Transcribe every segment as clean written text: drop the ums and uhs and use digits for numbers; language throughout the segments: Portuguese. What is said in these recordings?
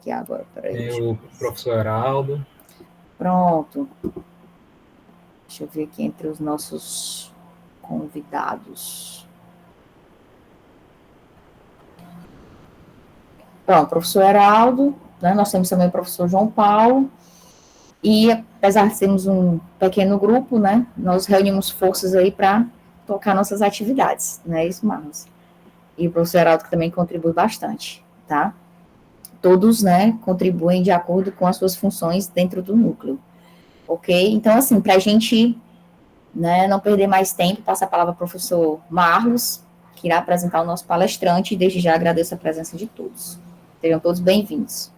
aqui agora, peraí. Tem o professor Heraldo. Pronto. Deixa eu ver aqui entre os nossos convidados. Pronto, professor Heraldo, né? Nós temos também o professor João Paulo, e apesar de sermos um pequeno grupo, né, nós reunimos forças aí para tocar nossas atividades, não é isso, Marlos? E o professor Heraldo que também contribui bastante, tá? Todos, né, contribuem de acordo com as suas funções dentro do núcleo, ok? Então, assim, para a gente, né, não perder mais tempo, passa a palavra ao professor Marlos, que irá apresentar o nosso palestrante, e desde já agradeço a presença de todos. Sejam todos bem-vindos.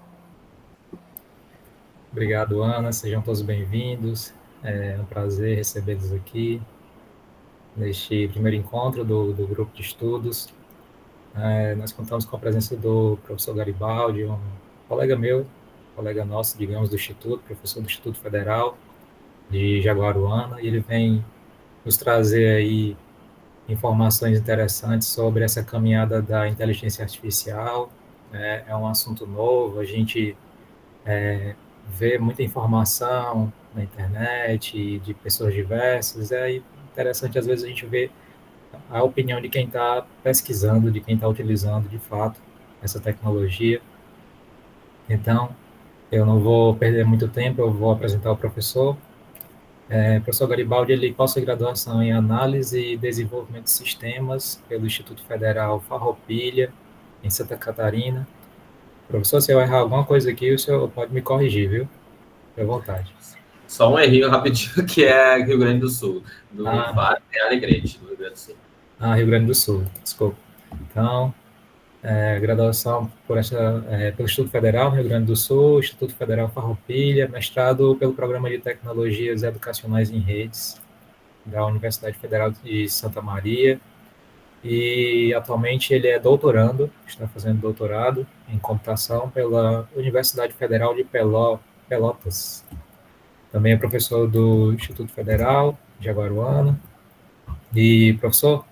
Obrigado, Ana. Sejam todos bem-vindos. É um prazer recebê-los aqui neste primeiro encontro do grupo de estudos. Nós contamos com a presença do professor Garibaldi, um colega meu, colega nosso, digamos, do Instituto, professor do Instituto Federal de Jaguaruana, e ele vem nos trazer aí informações interessantes sobre essa caminhada da inteligência artificial. É um assunto novo, a gente vê muita informação na internet, de pessoas diversas, é interessante às vezes a gente ver a opinião de quem está pesquisando, de quem está utilizando de fato essa tecnologia. Então, eu não vou perder muito tempo, eu vou apresentar o professor. O professor Garibaldi, ele possui graduação em Análise e Desenvolvimento de Sistemas pelo Instituto Federal Farroupilha, em Santa Catarina. Professor, se eu errar alguma coisa aqui, o senhor pode me corrigir, viu? Fique à vontade. Só um errinho rapidinho, que é Rio Grande do Sul. Do VAR é Alegrete, do Rio Grande do Sul. Rio Grande do Sul, desculpa. Então, graduação pelo Instituto Federal Rio Grande do Sul, Instituto Federal Farroupilha, mestrado pelo Programa de Tecnologias Educacionais em Redes, da Universidade Federal de Santa Maria, e atualmente ele é doutorando, está fazendo doutorado em computação pela Universidade Federal de Pelotas. Também é professor do Instituto Federal de Jaguaruana. E, professor,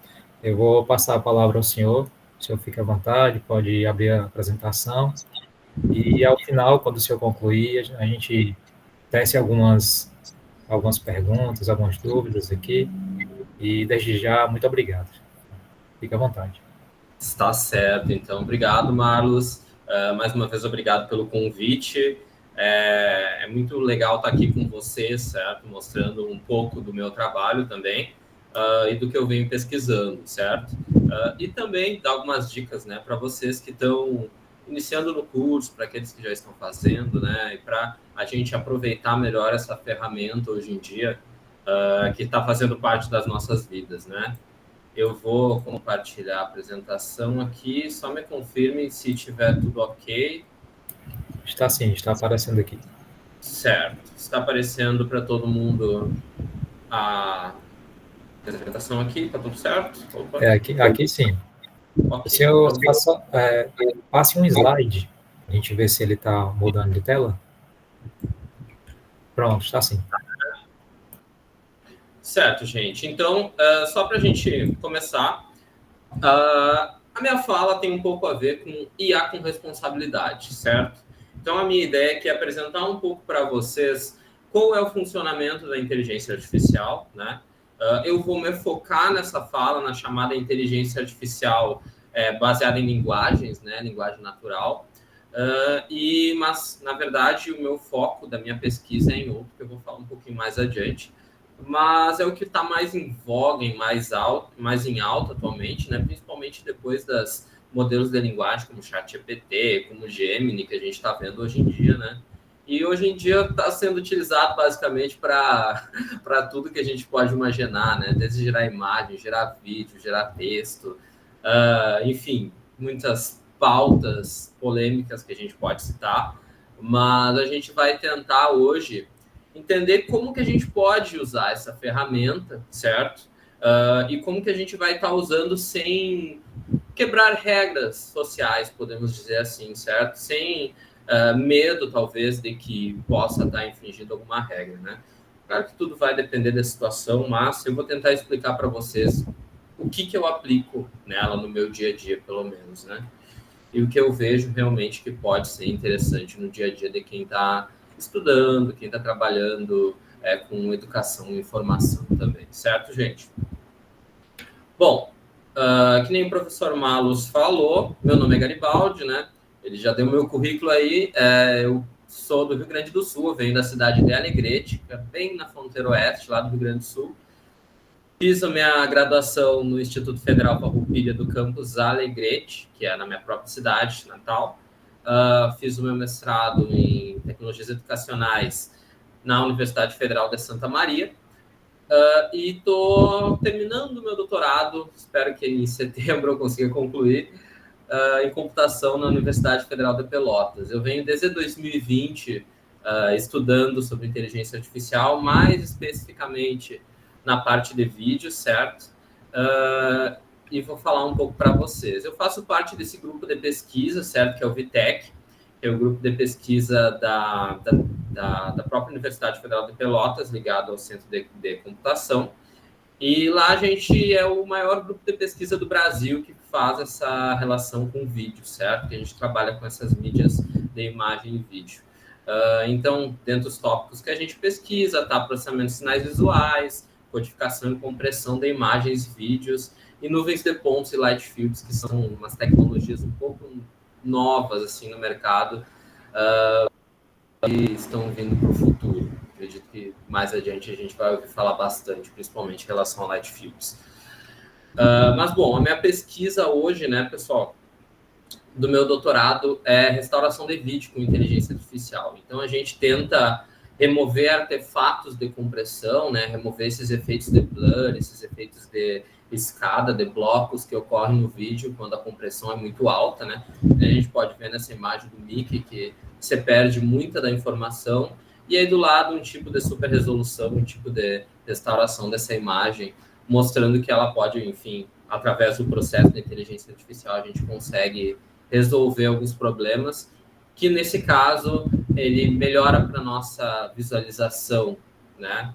eu vou passar a palavra ao senhor. O senhor fique à vontade, pode abrir a apresentação. E, ao final, quando o senhor concluir, a gente tece algumas perguntas, algumas dúvidas aqui. E, desde já, muito obrigado. Fique à vontade. Está certo, então. Obrigado, Marlos. Mais uma vez, obrigado pelo convite. É muito legal estar aqui com vocês, certo? Mostrando um pouco do meu trabalho também e do que eu venho pesquisando, certo? E também dar algumas dicas, né, para vocês que estão iniciando no curso, para aqueles que já estão fazendo, né, e para a gente aproveitar melhor essa ferramenta hoje em dia que está fazendo parte das nossas vidas, né? Eu vou compartilhar a apresentação aqui, só me confirme se tiver tudo ok. Está sim, está aparecendo aqui. Certo, está aparecendo para todo mundo a apresentação aqui, está tudo certo? Opa. Aqui sim. Okay. Se eu passe um slide, a gente vê se ele está mudando de tela. Pronto, está sim. Certo, gente. Então, só para a gente começar, a minha fala tem um pouco a ver com IA com responsabilidade, certo? Então, a minha ideia é apresentar um pouco para vocês qual é o funcionamento da inteligência artificial, né? Eu vou me focar nessa fala, na chamada inteligência artificial baseada em linguagens, né? Linguagem natural. Mas, na verdade, o meu foco da minha pesquisa é em outro, que eu vou falar um pouquinho mais adiante. Mas é o que está mais em voga, mais em alta atualmente, né? Principalmente depois das modelos de linguagem como ChatGPT, como Gemini, que a gente está vendo hoje em dia, né? E hoje em dia está sendo utilizado basicamente para tudo que a gente pode imaginar, né? Desde gerar imagem, gerar vídeo, gerar texto, enfim, muitas pautas polêmicas que a gente pode citar, mas a gente vai tentar hoje entender como que a gente pode usar essa ferramenta, certo? E como que a gente vai estar usando sem quebrar regras sociais, podemos dizer assim, certo? Sem medo, talvez, de que possa estar infringindo alguma regra, né? Claro que tudo vai depender da situação, mas eu vou tentar explicar para vocês o que eu aplico nela no meu dia a dia, pelo menos, né? e o que eu vejo realmente que pode ser interessante no dia a dia de quem está estudando, quem está trabalhando com educação e informação também, certo, gente? Bom, que nem o professor Malus falou, meu nome é Garibaldi, né? Ele já deu meu currículo aí, eu sou do Rio Grande do Sul, venho da cidade de Alegrete, que é bem na fronteira oeste, lá do Rio Grande do Sul. Fiz a minha graduação no Instituto Federal Farroupilha do campus Alegrete, que é na minha própria cidade, Natal. Fiz o meu mestrado em Tecnologias Educacionais na Universidade Federal de Santa Maria. E estou terminando o meu doutorado, espero que em setembro eu consiga concluir, em computação na Universidade Federal de Pelotas. Eu venho desde 2020 estudando sobre inteligência artificial, mais especificamente na parte de vídeo, certo? E vou falar um pouco para vocês. Eu faço parte desse grupo de pesquisa, certo? Que é o VTech, que é o grupo de pesquisa da própria Universidade Federal de Pelotas, ligado ao Centro de Computação. E lá a gente é o maior grupo de pesquisa do Brasil que faz essa relação com vídeo, certo? Que a gente trabalha com essas mídias de imagem e vídeo. Então, dentro dos tópicos que a gente pesquisa, tá processamento de sinais visuais, codificação e compressão de imagens, vídeos e nuvens de pontos e light fields, que são umas tecnologias um pouco novas assim no mercado e estão vindo para o futuro. Acredito que mais adiante a gente vai ouvir falar bastante, principalmente em relação a light fields. Mas, bom, a minha pesquisa hoje, né, pessoal, do meu doutorado é restauração de vídeo com inteligência artificial. Então, a gente tenta remover artefatos de compressão, né, remover esses efeitos de blur, esses efeitos de escada, de blocos que ocorrem no vídeo quando a compressão é muito alta, né? A gente pode ver nessa imagem do Mickey que você perde muita da informação. E aí do lado um tipo de super resolução, um tipo de restauração dessa imagem, mostrando que ela pode, enfim, através do processo da inteligência artificial, a gente consegue resolver alguns problemas, que nesse caso ele melhora para nossa visualização, né?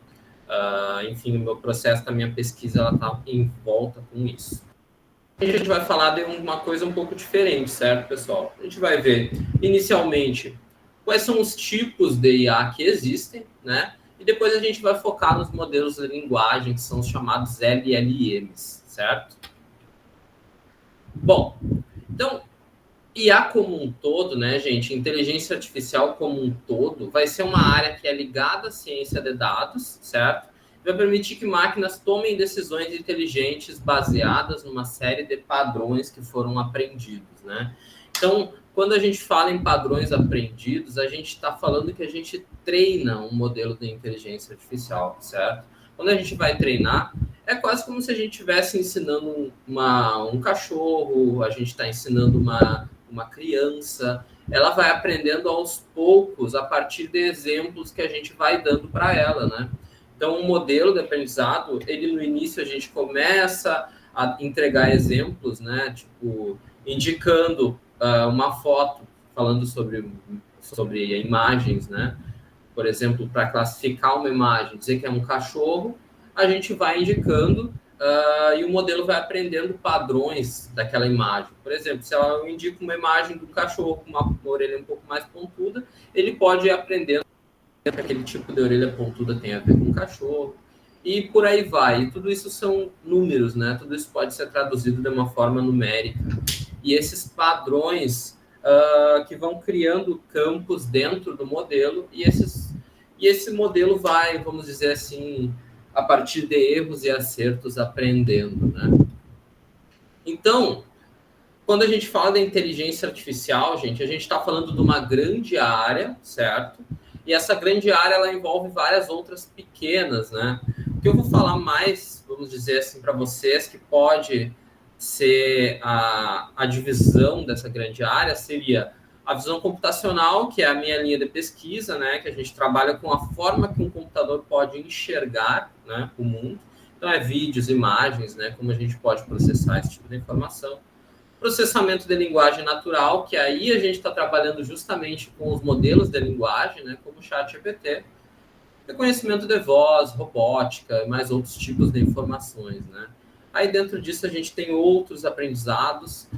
Enfim, o meu processo da minha pesquisa ela está em volta com isso. A gente vai falar de uma coisa um pouco diferente, certo, pessoal? A gente vai ver inicialmente quais são os tipos de IA que existem, né? E depois a gente vai focar nos modelos de linguagem, que são os chamados LLMs, certo? Bom, então, IA como um todo, né, gente? Inteligência artificial como um todo vai ser uma área que é ligada à ciência de dados, certo? Vai permitir que máquinas tomem decisões inteligentes baseadas numa série de padrões que foram aprendidos, né? Então, quando a gente fala em padrões aprendidos, a gente está falando que a gente treina um modelo de inteligência artificial, certo? Quando a gente vai treinar, é quase como se a gente estivesse ensinando um cachorro, a gente está ensinando uma criança. Ela vai aprendendo aos poucos a partir de exemplos que a gente vai dando para ela, né? Então, um modelo de aprendizado, ele no início a gente começa a entregar exemplos, né? Tipo, indicando uma foto falando sobre imagens, né? Por exemplo, para classificar uma imagem, dizer que é um cachorro, a gente vai indicando e o modelo vai aprendendo padrões daquela imagem. Por exemplo, se eu indico uma imagem do cachorro com uma orelha um pouco mais pontuda, ele pode ir aprendendo que aquele tipo de orelha pontuda tem a ver com cachorro. E por aí vai. E tudo isso são números, né? Tudo isso pode ser traduzido de uma forma numérica. E esses padrões que vão criando campos dentro do modelo, e esse modelo vai, vamos dizer assim, a partir de erros e acertos, aprendendo, né? Então, quando a gente fala da inteligência artificial, gente, a gente está falando de uma grande área, certo? E essa grande área, ela envolve várias outras pequenas, né? O que eu vou falar mais, vamos dizer assim, para vocês, que pode ser a divisão dessa grande área, seria a visão computacional, que é a minha linha de pesquisa, né? Que a gente trabalha com a forma que um computador pode enxergar, né, o mundo. Então, é vídeos, imagens, né? Como a gente pode processar esse tipo de informação. Processamento de linguagem natural, que aí a gente está trabalhando justamente com os modelos de linguagem, né, como o ChatGPT, reconhecimento de voz, robótica e mais outros tipos de informações, né? Aí dentro disso a gente tem outros aprendizados,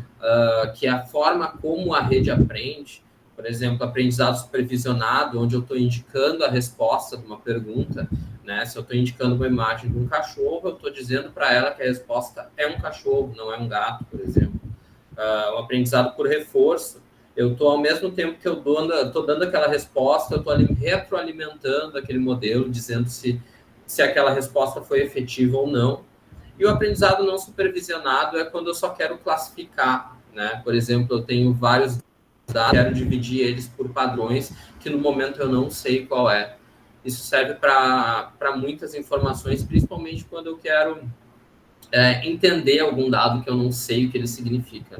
que é a forma como a rede aprende. Por exemplo, aprendizado supervisionado, onde eu estou indicando a resposta de uma pergunta, né? Se eu estou indicando uma imagem de um cachorro, eu estou dizendo para ela que a resposta é um cachorro, não é um gato, por exemplo. O aprendizado por reforço, eu estou, ao mesmo tempo que eu estou dando aquela resposta, eu estou retroalimentando aquele modelo, dizendo se aquela resposta foi efetiva ou não. E o aprendizado não supervisionado é quando eu só quero classificar, né? Por exemplo, eu tenho vários dados, quero dividir eles por padrões que no momento eu não sei qual é. Isso serve para muitas informações, principalmente quando eu quero entender algum dado que eu não sei o que ele significa.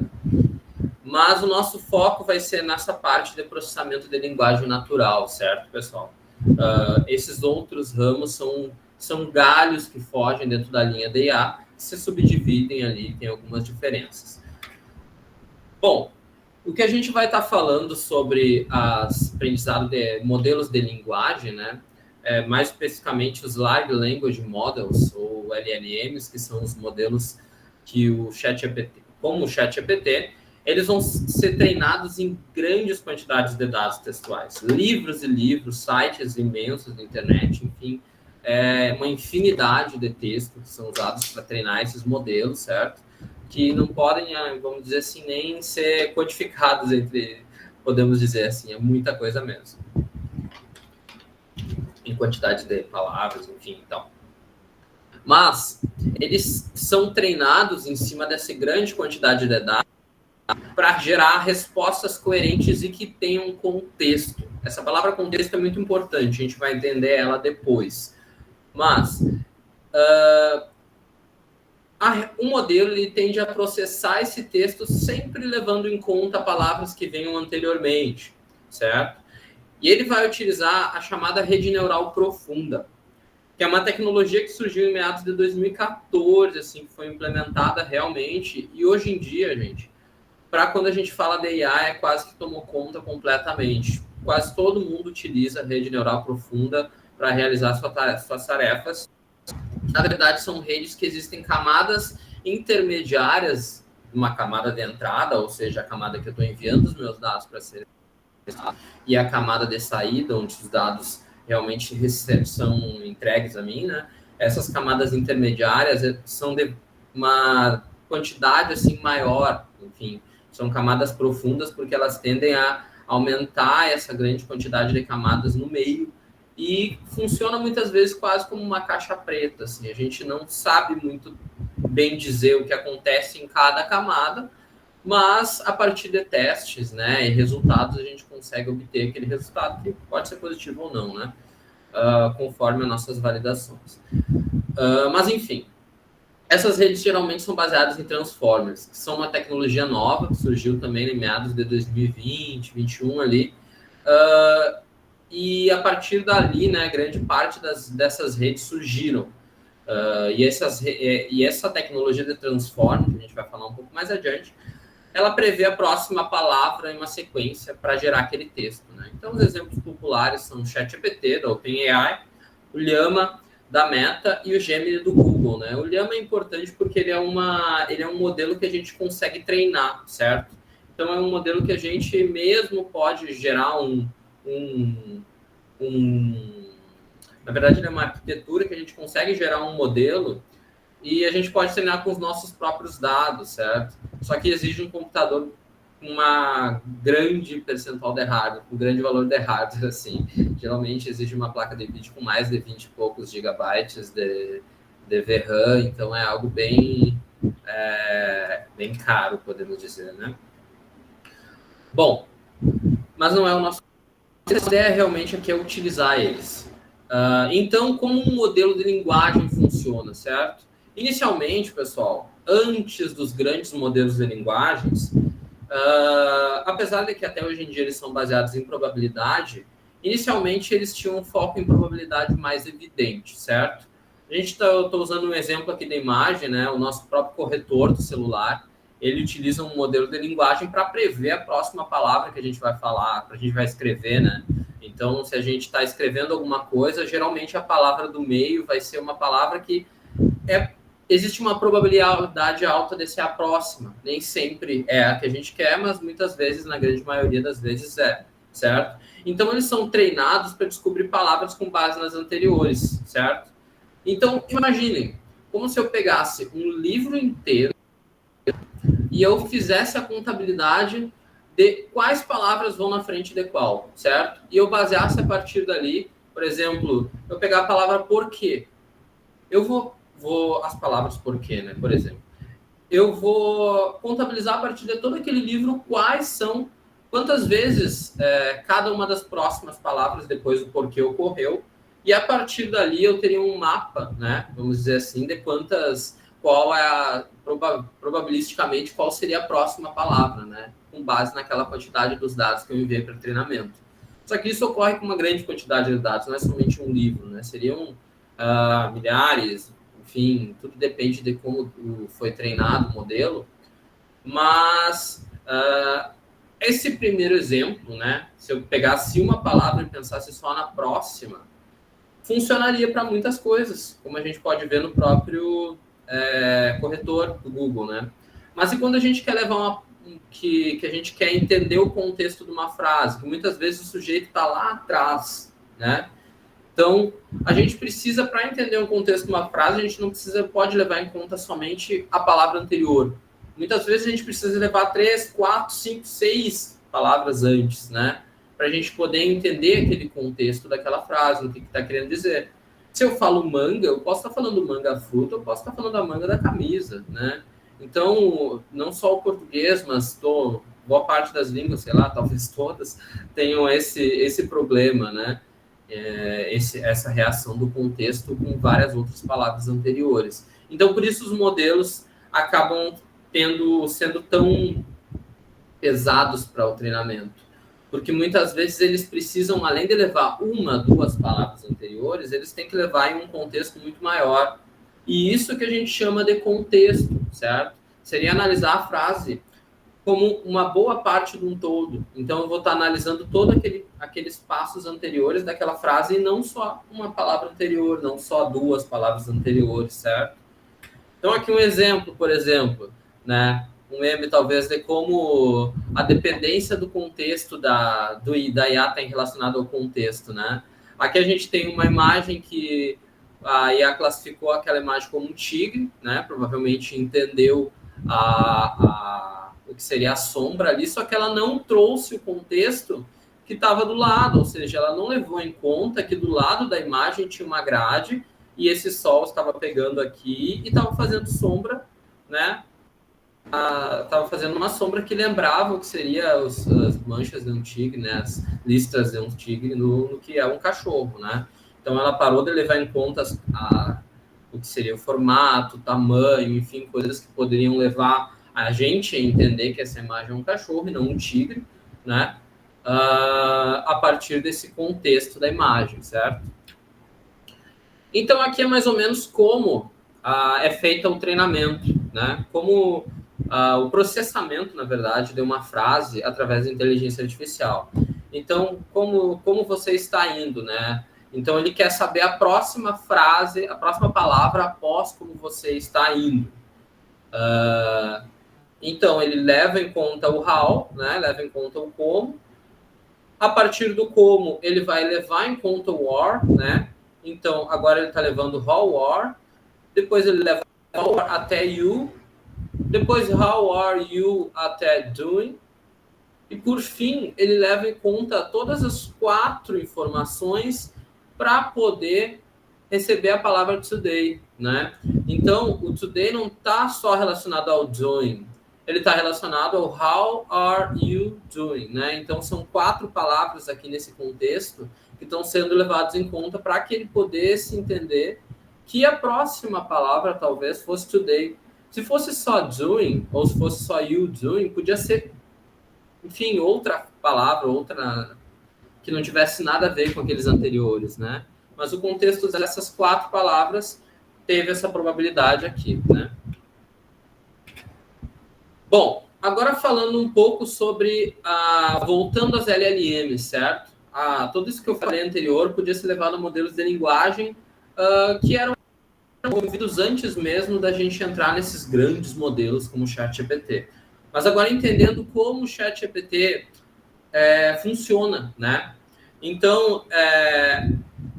Mas o nosso foco vai ser nessa parte de processamento de linguagem natural, certo, pessoal? Esses outros ramos são galhos que fogem dentro da linha de IA, que se subdividem ali, tem algumas diferenças. Bom, o que a gente vai estar falando sobre as aprendizado de modelos de linguagem, né? Mais especificamente os Large Language Models, ou LLMs, que são os modelos que o ChatGPT, como o ChatGPT, eles vão ser treinados em grandes quantidades de dados textuais. Livros e livros, sites imensos na internet, enfim, uma infinidade de textos que são usados para treinar esses modelos, certo? Que não podem, vamos dizer assim, nem ser codificados podemos dizer assim, é muita coisa mesmo. Em quantidade de palavras, enfim, então. Mas eles são treinados em cima dessa grande quantidade de dados para gerar respostas coerentes e que tenham contexto. Essa palavra contexto é muito importante, a gente vai entender ela depois. Mas um modelo ele tende a processar esse texto sempre levando em conta palavras que venham anteriormente, certo? E ele vai utilizar a chamada rede neural profunda, que é uma tecnologia que surgiu em meados de 2014, assim, que foi implementada realmente, e hoje em dia, gente, para quando a gente fala de IA, é quase que tomou conta completamente. Quase todo mundo utiliza a rede neural profunda para realizar suas tarefas. Na verdade, são redes que existem camadas intermediárias, uma camada de entrada, ou seja, a camada que eu estou enviando os meus dados para serem e a camada de saída, onde os dados realmente são entregues a mim, né? Essas camadas intermediárias são de uma quantidade assim maior, enfim, são camadas profundas porque elas tendem a aumentar essa grande quantidade de camadas no meio e funciona muitas vezes quase como uma caixa preta, assim, a gente não sabe muito bem dizer o que acontece em cada camada, mas a partir de testes, né, e resultados, a gente consegue obter aquele resultado que pode ser positivo ou não, né, conforme as nossas validações. Mas, enfim, essas redes geralmente são baseadas em transformers, que são uma tecnologia nova, que surgiu também em meados de 2020, 2021 ali, e a partir dali, né, grande parte dessas redes surgiram. E essa tecnologia de transformer, que a gente vai falar um pouco mais adiante, ela prevê a próxima palavra em uma sequência para gerar aquele texto, né? Então, os exemplos populares são o ChatGPT, da OpenAI, o Llama, da Meta, e o Gemini, do Google, né? O Llama é importante porque ele é um modelo que a gente consegue treinar, certo? Então, é um modelo que a gente mesmo pode gerar na verdade, ele é uma arquitetura que a gente consegue gerar um modelo e a gente pode treinar com os nossos próprios dados, certo? Só que exige um computador com uma grande percentual de hardware, um grande valor de hardware, assim. Geralmente exige uma placa de vídeo com mais de 20 e poucos gigabytes de VRAM, então é algo bem caro, podemos dizer, né? Bom, mas não é o nosso... A ideia realmente aqui é utilizar eles. Então, como um modelo de linguagem funciona, certo? Inicialmente, pessoal, antes dos grandes modelos de linguagens, apesar de que até hoje em dia eles são baseados em probabilidade, inicialmente eles tinham um foco em probabilidade mais evidente, certo? Eu estou usando um exemplo aqui da imagem, né? O nosso próprio corretor do celular, ele utiliza um modelo de linguagem para prever a próxima palavra que a gente vai falar, que a gente vai escrever, né? Então, se a gente está escrevendo alguma coisa, geralmente a palavra do meio vai ser uma palavra que é existe uma probabilidade alta de ser a próxima. Nem sempre é a que a gente quer, mas muitas vezes, na grande maioria das vezes é, certo? Então, eles são treinados para descobrir palavras com base nas anteriores, certo? Então, imaginem, como se eu pegasse um livro inteiro e eu fizesse a contabilidade de quais palavras vão na frente de qual, certo? E eu baseasse a partir dali, por exemplo, eu pegar a palavra porquê. Eu vou as palavras porquê, né? Por exemplo, eu vou contabilizar a partir de todo aquele livro quantas vezes cada uma das próximas palavras depois do porquê ocorreu, e a partir dali eu teria um mapa, né? Vamos dizer assim, de qual é probabilisticamente qual seria a próxima palavra, né? Com base naquela quantidade dos dados que eu enviei para treinamento. Só que isso ocorre com uma grande quantidade de dados, não é somente um livro, né? Seriam milhares, enfim, tudo depende de como foi treinado o modelo. Mas esse primeiro exemplo, né? Se eu pegasse uma palavra e pensasse só na próxima, funcionaria para muitas coisas, como a gente pode ver no próprio corretor do Google, né? Mas e quando a gente quer levar que a gente quer entender o contexto de uma frase, que muitas vezes o sujeito está lá atrás, né? Então, a gente precisa, para entender o contexto de uma frase, a gente não pode levar em conta somente a palavra anterior. Muitas vezes a gente precisa levar 3, 4, 5, 6 palavras antes, né? Para a gente poder entender aquele contexto daquela frase, o que está querendo dizer. Se eu falo manga, eu posso estar falando manga fruta, eu posso estar falando da manga da camisa, né? Então, não só o português, mas boa parte das línguas, sei lá, talvez todas, tenham esse problema, né? Essa reação do contexto com várias outras palavras anteriores. Então, por isso os modelos acabam sendo tão pesados para o treinamento. Porque muitas vezes eles precisam, além de levar uma, 2 palavras anteriores, eles têm que levar em um contexto muito maior. E isso que a gente chama de contexto, certo? Seria analisar a frase como uma boa parte de um todo. Então, eu vou estar analisando todos aqueles passos anteriores daquela frase e não só uma palavra anterior, não só 2 palavras anteriores, certo? Então, aqui um exemplo, por exemplo, né? Um meme, talvez, de como a dependência do contexto da IA está relacionada ao contexto, né? Aqui a gente tem uma imagem que a IA classificou aquela imagem como um tigre, né? Provavelmente entendeu o que seria a sombra ali, só que ela não trouxe o contexto que estava do lado, ou seja, ela não levou em conta que do lado da imagem tinha uma grade e esse sol estava pegando aqui e estava fazendo sombra, né? Estava fazendo uma sombra que lembrava o que seria as manchas de um tigre, né? As listras de um tigre no que é um cachorro, né? Então ela parou de levar em conta o que seria o formato, o tamanho, enfim, coisas que poderiam levar a gente a entender que essa imagem é um cachorro e não um tigre, né? A partir desse contexto da imagem, certo? Então, aqui é mais ou menos como é feito o treinamento, né? Como o processamento, na verdade, de uma frase através da inteligência artificial. Então, como você está indo, né? Então, ele quer saber a próxima frase, a próxima palavra após como você está indo. Então, ele leva em conta o how, né? Leva em conta o como. A partir do como, ele vai levar em conta o or, né? Então, agora ele está levando how or. Depois ele leva how or até you. Depois how are you até doing. E, por fim, ele leva em conta todas as 4 informações para poder receber a palavra today, né? Então, o today não está só relacionado ao doing, ele está relacionado ao how are you doing, né? Então, são 4 palavras aqui nesse contexto que estão sendo levadas em conta para que ele pudesse entender que a próxima palavra talvez fosse today. Se fosse só doing, ou se fosse só you doing, podia ser, enfim, outra palavra, outra que não tivesse nada a ver com aqueles anteriores, né? Mas o contexto dessas 4 palavras teve essa probabilidade aqui, né? Bom, agora falando um pouco sobre, voltando às LLMs, certo? Tudo isso que eu falei anterior podia ser levado a modelos de linguagem que eram ouvidos antes mesmo da gente entrar nesses grandes modelos como o ChatGPT. Mas agora entendendo como o ChatGPT funciona, né? Então,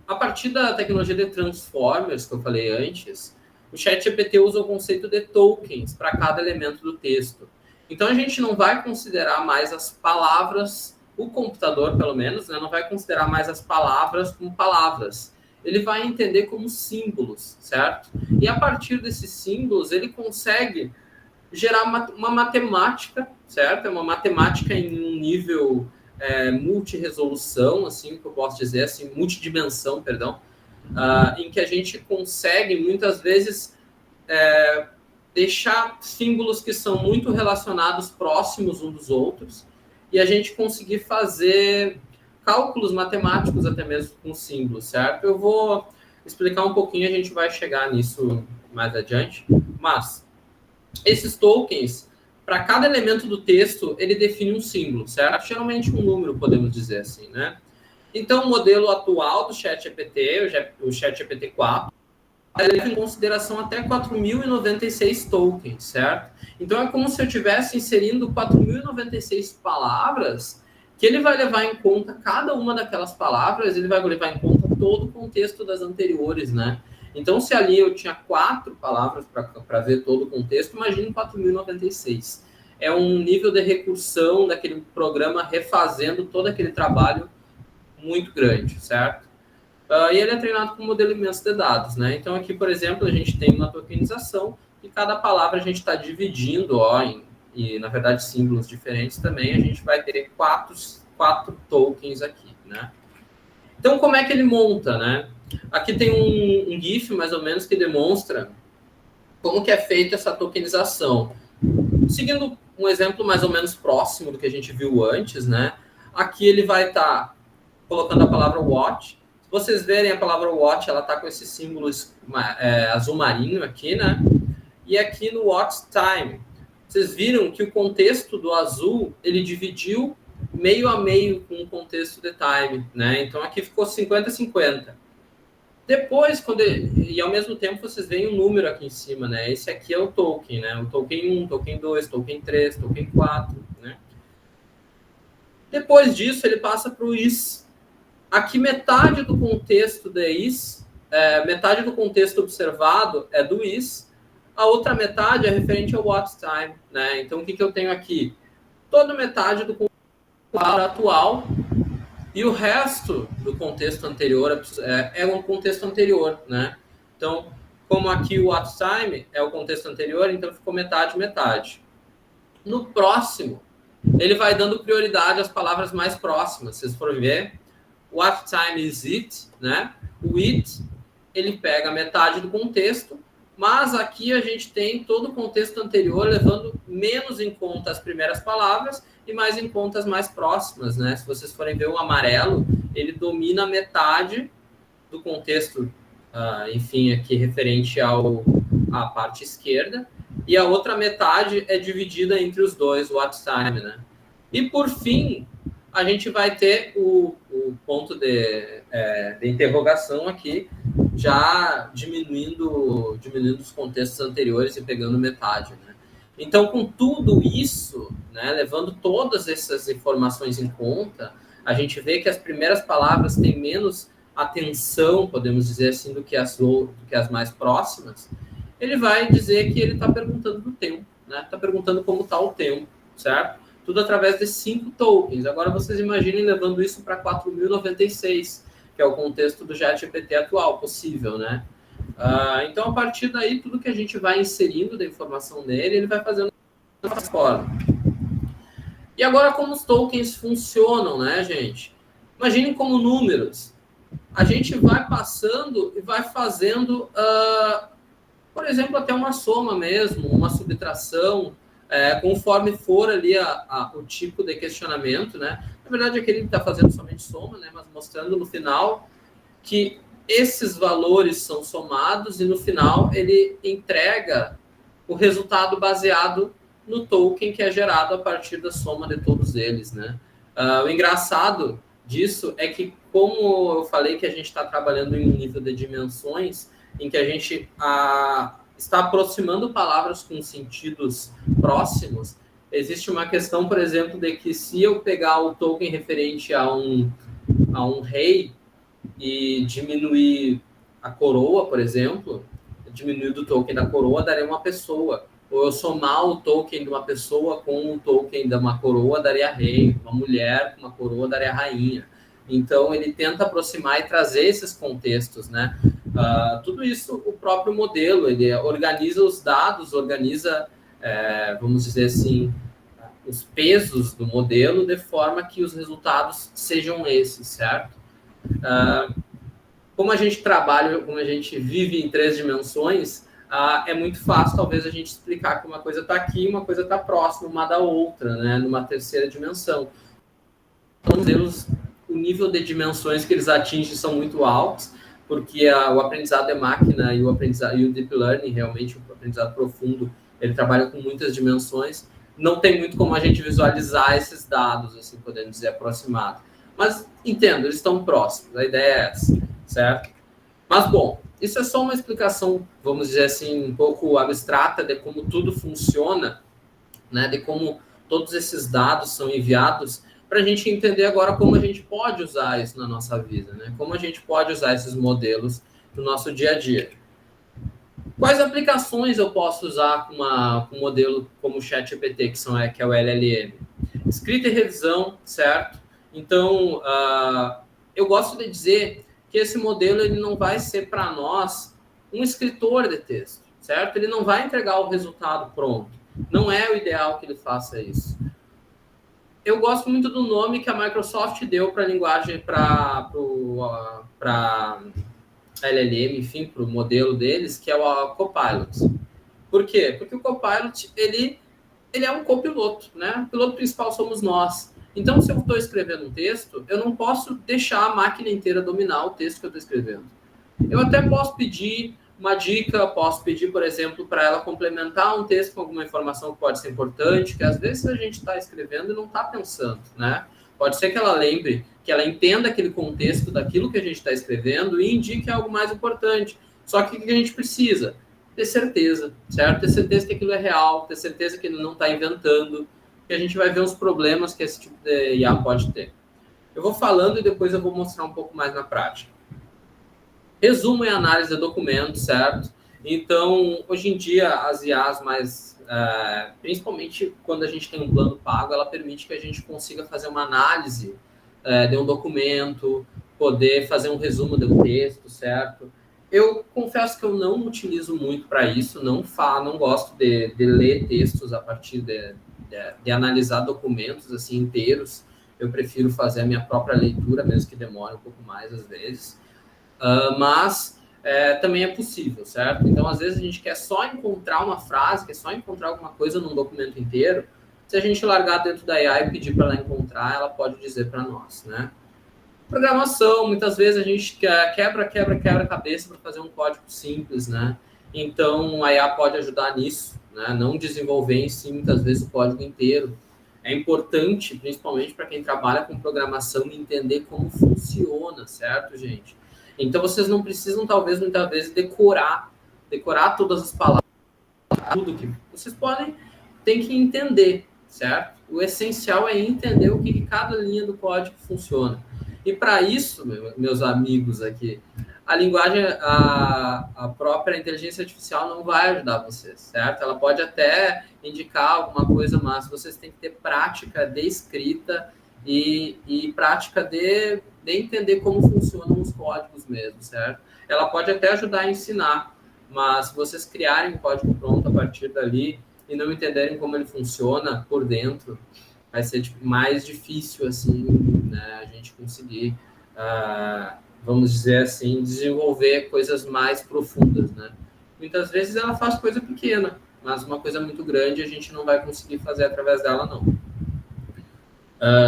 a partir da tecnologia de Transformers, que eu falei antes, o ChatGPT usa o conceito de tokens para cada elemento do texto. Então, a gente não vai considerar mais as palavras, o computador, pelo menos, né, não vai considerar mais as palavras como palavras. Ele vai entender como símbolos, certo? E a partir desses símbolos, ele consegue gerar uma matemática, certo? É uma matemática em um nível multiresolução, assim, que eu posso dizer, assim, multidimensão, perdão, em que a gente consegue, muitas vezes, deixar símbolos que são muito relacionados, próximos uns dos outros, e a gente conseguir fazer cálculos matemáticos até mesmo com símbolos, certo? Eu vou explicar um pouquinho, a gente vai chegar nisso mais adiante, mas esses tokens, para cada elemento do texto, ele define um símbolo, certo? Geralmente um número, podemos dizer assim, né? Então, o modelo atual do ChatGPT, o ChatGPT 4, ele leva em consideração até 4.096 tokens, certo? Então, é como se eu estivesse inserindo 4.096 palavras, que ele vai levar em conta cada uma daquelas palavras, ele vai levar em conta todo o contexto das anteriores, né? Então, se ali eu tinha 4 palavras para ver todo o contexto, imagine 4.096. É um nível de recursão daquele programa refazendo todo aquele trabalho muito grande, certo? E ele é treinado com modelo imenso de dados, né? Então, aqui, por exemplo, a gente tem uma tokenização e cada palavra a gente está dividindo, e na verdade símbolos diferentes também, a gente vai ter quatro tokens aqui, né? Então, como é que ele monta, né? Aqui tem um GIF, mais ou menos, que demonstra como que é feita essa tokenização. Seguindo um exemplo mais ou menos próximo do que a gente viu antes, né? Aqui ele vai estar colocando a palavra watch. Se vocês verem a palavra watch, ela está com esse símbolo azul marinho aqui, né? E aqui no watch time, vocês viram que o contexto do azul, ele dividiu meio a meio com o contexto de time, né? Então aqui ficou 50-50. Depois, e ao mesmo tempo, vocês veem um número aqui em cima, né? Esse aqui é o token, né? O token 1, token 2, token 3, token 4, né? Depois disso, ele passa para o is. Aqui, metade do contexto de is, metade do contexto observado é do is, a outra metade é referente ao watch time, né? Então, o que eu tenho aqui? Toda metade do contexto atual e o resto do contexto anterior é um contexto anterior, né? Então, como aqui o watch time é o contexto anterior, então ficou metade, metade. No próximo, ele vai dando prioridade às palavras mais próximas. Vocês forem ver, what time is it, né? O it, ele pega metade do contexto, mas aqui a gente tem todo o contexto anterior, levando menos em conta as primeiras palavras e mais em conta as mais próximas, né? Se vocês forem ver o amarelo, ele domina metade do contexto, enfim, aqui referente à parte esquerda, e a outra metade é dividida entre os dois, o watch time, né? E, por fim, a gente vai ter o ponto de interrogação aqui, já diminuindo os contextos anteriores e pegando metade, né? Então, com tudo isso, né, levando todas essas informações em conta, a gente vê que as primeiras palavras têm menos atenção, podemos dizer assim, do que as mais próximas. Ele vai dizer que ele está perguntando do tempo, né? Está perguntando como está o tempo, certo? Tudo através de 5 tokens. Agora, vocês imaginem levando isso para 4.096, que é o contexto do ChatGPT atual, possível, né? Então, a partir daí, tudo que a gente vai inserindo da informação nele, ele vai fazendo dessa forma. E agora, como os tokens funcionam, né, gente? Imaginem como números. A gente vai passando e vai fazendo, por exemplo, até uma soma mesmo, uma subtração, conforme for ali o tipo de questionamento, né? Na verdade, aqui ele está fazendo somente soma, né? Mas mostrando no final que esses valores são somados e no final ele entrega o resultado baseado no token que é gerado a partir da soma de todos eles, né? O engraçado disso é que, como eu falei que a gente está trabalhando em um nível de dimensões, em que a gente está aproximando palavras com sentidos próximos, existe uma questão, por exemplo, de que se eu pegar o token referente a um rei e diminuir a coroa, por exemplo, diminuir do token da coroa, daria uma pessoa. Ou eu somar o token de uma pessoa com o token de uma coroa, daria rei. Uma mulher com uma coroa, daria rainha. Então, ele tenta aproximar e trazer esses contextos, né? Tudo isso, o próprio modelo, ele organiza os dados, organiza, vamos dizer assim, os pesos do modelo de forma que os resultados sejam esses, certo? Como a gente trabalha, como a gente vive em 3 dimensões, é muito fácil, talvez, a gente explicar que uma coisa está aqui e uma coisa está próxima uma da outra, né? Numa terceira dimensão. Então, o nível de dimensões que eles atingem são muito altos, porque o aprendizado de máquina e o deep learning, realmente, o aprendizado profundo, ele trabalha com muitas dimensões. Não tem muito como a gente visualizar esses dados, assim, podemos dizer, aproximados. Mas, entendo, eles estão próximos, a ideia é essa, certo? Mas, bom, isso é só uma explicação, vamos dizer assim, um pouco abstrata de como tudo funciona, né? De como todos esses dados são enviados, para a gente entender agora como a gente pode usar isso na nossa vida, né? Como a gente pode usar esses modelos no nosso dia a dia. Quais aplicações eu posso usar com um modelo como o ChatGPT, que é o LLM? Escrita e revisão, certo? Então, eu gosto de dizer que esse modelo ele não vai ser para nós um escritor de texto, certo? Ele não vai entregar o resultado pronto. Não é o ideal que ele faça isso. Eu gosto muito do nome que a Microsoft deu para a linguagem, para LLM, enfim, para o modelo deles, que é o Copilot. Por quê? Porque o Copilot, ele é um copiloto, né? O piloto principal somos nós. Então, se eu estou escrevendo um texto, eu não posso deixar a máquina inteira dominar o texto que eu estou escrevendo. Eu até posso pedir uma dica, posso pedir, por exemplo, para ela complementar um texto com alguma informação que pode ser importante, que às vezes a gente está escrevendo e não está pensando, né? Pode ser que ela lembre, que ela entenda aquele contexto daquilo que a gente está escrevendo e indique algo mais importante. Só que o que a gente precisa? Ter certeza, certo? Ter certeza que aquilo é real, ter certeza que ele não está inventando, que a gente vai ver os problemas que esse tipo de IA pode ter. Eu vou falando e depois eu vou mostrar um pouco mais na prática. Resumo e análise de documentos, certo? Então, hoje em dia, as IAs mais... principalmente quando a gente tem um plano pago, ela permite que a gente consiga fazer uma análise de um documento, poder fazer um resumo do texto, certo? Eu confesso que eu não utilizo muito para isso, não gosto de ler textos a partir de analisar documentos assim inteiros. Eu prefiro fazer a minha própria leitura, mesmo que demore um pouco mais às vezes. Mas também é possível, certo? Então, às vezes, a gente quer só encontrar uma frase, quer só encontrar alguma coisa num documento inteiro. Se a gente largar dentro da AI e pedir para ela encontrar, ela pode dizer para nós, né? Programação, muitas vezes a gente quebra a cabeça para fazer um código simples, né? Então, a IA pode ajudar nisso, né? Não desenvolver em si, muitas vezes, o código inteiro. É importante, principalmente para quem trabalha com programação, entender como funciona, certo, gente? Então, vocês não precisam, talvez, muitas vezes, decorar todas as palavras, tudo que vocês tem que entender, certo? O essencial é entender o que cada linha do código funciona. E para isso, meus amigos aqui, a linguagem, a própria inteligência artificial não vai ajudar vocês, certo? Ela pode até indicar alguma coisa, mas vocês têm que ter prática de escrita e prática de entender como funcionam os códigos mesmo, certo? Ela pode até ajudar a ensinar, mas se vocês criarem um código pronto a partir dali e não entenderem como ele funciona por dentro, vai ser mais difícil, assim, né, a gente conseguir, vamos dizer assim, desenvolver coisas mais profundas, né? Muitas vezes ela faz coisa pequena, mas uma coisa muito grande a gente não vai conseguir fazer através dela, não.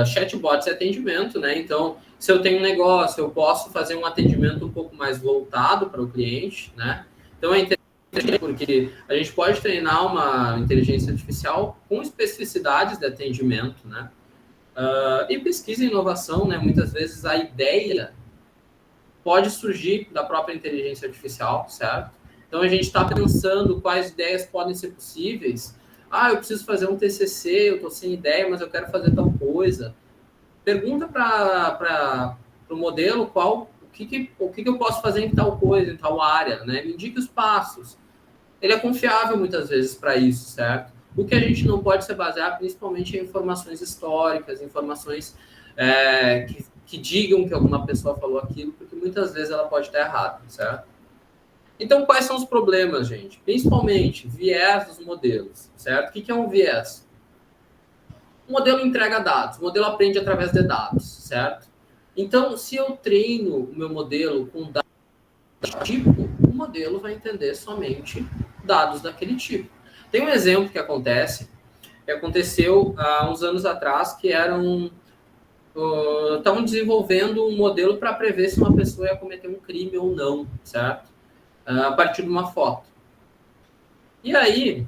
Chatbots é atendimento, né? Então, se eu tenho um negócio, eu posso fazer um atendimento um pouco mais voltado para o cliente, né? Então, é interessante porque a gente pode treinar uma inteligência artificial com especificidades de atendimento, né? E pesquisa e inovação, né? Muitas vezes a ideia pode surgir da própria inteligência artificial, certo? Então, a gente está pensando quais ideias podem ser possíveis. Eu preciso fazer um TCC, eu estou sem ideia, mas eu quero fazer tal coisa. Pergunta para o modelo o que eu posso fazer em tal coisa, em tal área, né? Me indique os passos. Ele é confiável muitas vezes para isso, certo? O que a gente não pode se basear principalmente em informações históricas, informações que digam que alguma pessoa falou aquilo, porque muitas vezes ela pode estar errada, certo? Então, quais são os problemas, gente? Principalmente, viés dos modelos, certo? O que é um viés? O modelo entrega dados, o modelo aprende através de dados, certo? Então, se eu treino o meu modelo com dados desse tipo, o modelo vai entender somente dados daquele tipo. Tem um exemplo que aconteceu há uns anos atrás, que estavam desenvolvendo um modelo para prever se uma pessoa ia cometer um crime ou não, certo? A partir de uma foto. E aí,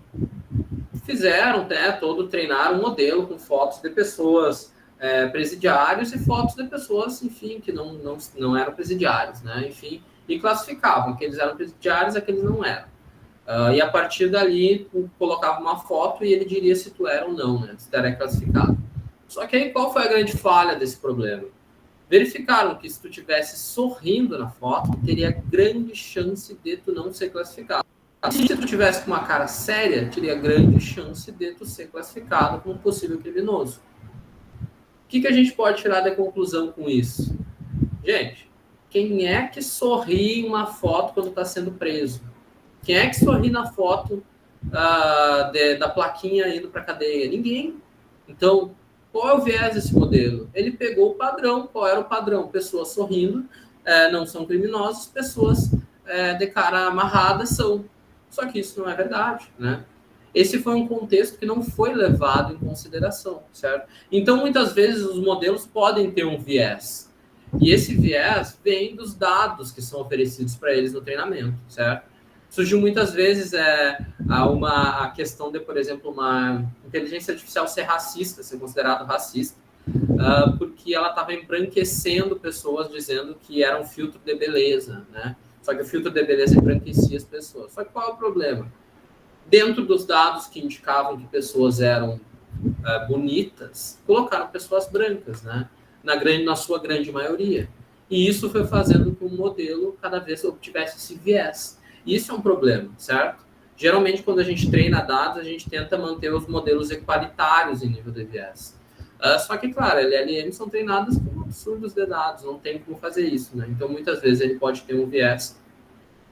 treinaram um modelo com fotos de pessoas presidiários e fotos de pessoas, enfim, que não eram presidiários, né? Enfim, e classificavam aqueles eram presidiários, aqueles não eram. E a partir dali, colocava uma foto e ele diria se tu era ou não, né? Se tu era classificado. Só que aí, qual foi a grande falha desse problema? Verificaram que se tu estivesse sorrindo na foto, teria grande chance de tu não ser classificado. Se tu tivesse com uma cara séria, teria grande chance de tu ser classificado como possível criminoso. O que a gente pode tirar da conclusão com isso? Gente, quem é que sorri em uma foto quando está sendo preso? Quem é que sorri na foto da plaquinha indo para a cadeia? Ninguém. Então, qual é o viés desse modelo? Ele pegou o padrão. Qual era o padrão? Pessoas sorrindo não são criminosos, pessoas de cara amarrada são. Só que isso não é verdade, né? Esse foi um contexto que não foi levado em consideração, certo? Então, muitas vezes, os modelos podem ter um viés. E esse viés vem dos dados que são oferecidos para eles no treinamento, certo? Surgiu muitas vezes a questão de, por exemplo, uma inteligência artificial ser racista, ser considerado racista, porque ela estava embranquecendo pessoas dizendo que era um filtro de beleza, né? Só que o filtro de beleza embranquecia as pessoas. Só que qual é o problema? Dentro dos dados que indicavam que pessoas eram bonitas, colocaram pessoas brancas, né? Na sua grande maioria. E isso foi fazendo com que o modelo cada vez obtivesse esse viés. E isso é um problema, certo? Geralmente, quando a gente treina dados, a gente tenta manter os modelos equalitários em nível de viés. Só que, claro, LLMs são treinadas com absurdos de dados, não tem como fazer isso, né? Então, muitas vezes, ele pode ter um viés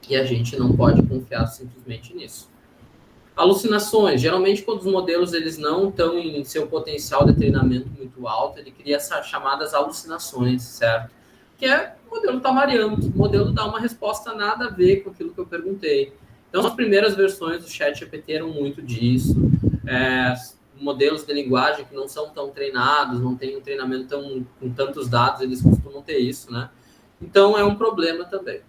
e a gente não pode confiar simplesmente nisso. Alucinações. Geralmente, quando os modelos eles não estão em seu potencial de treinamento muito alto, ele cria essas chamadas alucinações, certo? Que o modelo está variando, o modelo dá uma resposta nada a ver com aquilo que eu perguntei. Então, as primeiras versões do ChatGPT eram muito disso. Modelos de linguagem que não são tão treinados, não têm um treinamento com tantos dados, eles costumam ter isso, né? Então, é um problema também.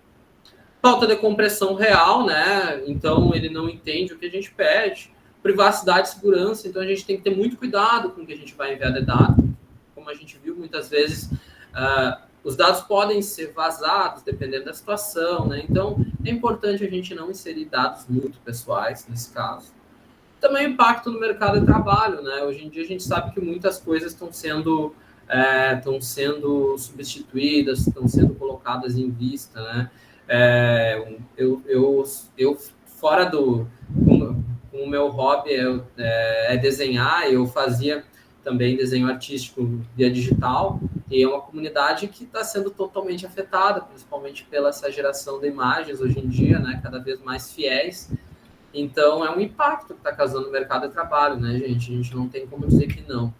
Falta de compressão real, né? Então, ele não entende o que a gente pede. Privacidade e segurança. Então, a gente tem que ter muito cuidado com o que a gente vai enviar de dados. Como a gente viu, muitas vezes, os dados podem ser vazados, dependendo da situação, né? Então, é importante a gente não inserir dados muito pessoais, nesse caso. Também o impacto no mercado de trabalho, né? Hoje em dia, a gente sabe que muitas coisas estão sendo substituídas, estão sendo colocadas em vista, né? Eu fora o meu hobby é desenhar, eu fazia também desenho artístico via digital, e é uma comunidade que está sendo totalmente afetada, principalmente pela essa geração de imagens hoje em dia, né, cada vez mais fiéis. Então, é um impacto que está causando no mercado de trabalho, né, gente? A gente não tem como dizer que não.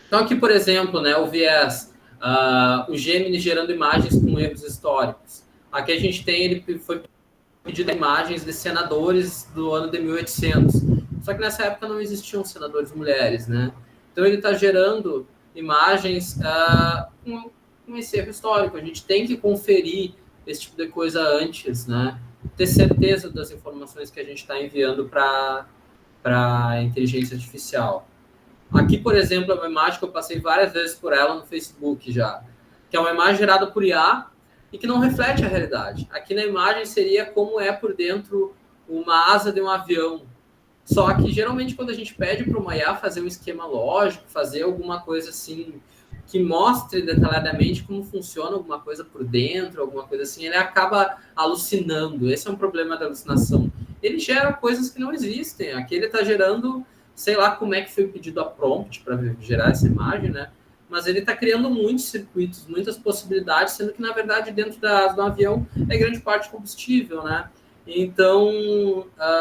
Então, aqui, por exemplo, né, o viés, o Gemini gerando imagens com erros históricos. Aqui a gente tem, ele foi pedido imagens de senadores do ano de 1800. Só que nessa época não existiam senadores mulheres, né? Então ele está gerando imagens com esse erro histórico. A gente tem que conferir esse tipo de coisa antes, né? Ter certeza das informações que a gente está enviando para a inteligência artificial. Aqui, por exemplo, é uma imagem que eu passei várias vezes por ela no Facebook já, que é uma imagem gerada por IA, e que não reflete a realidade. Aqui na imagem seria como é por dentro uma asa de um avião. Só que, geralmente, quando a gente pede para uma IA fazer um esquema lógico, fazer alguma coisa assim, que mostre detalhadamente como funciona alguma coisa por dentro, alguma coisa assim, ele acaba alucinando. Esse é um problema da alucinação. Ele gera coisas que não existem. Aqui ele está gerando, sei lá como é que foi pedido a prompt para gerar essa imagem, né? Mas ele está criando muitos circuitos, muitas possibilidades, sendo que, na verdade, dentro do avião é grande parte combustível, né? Então,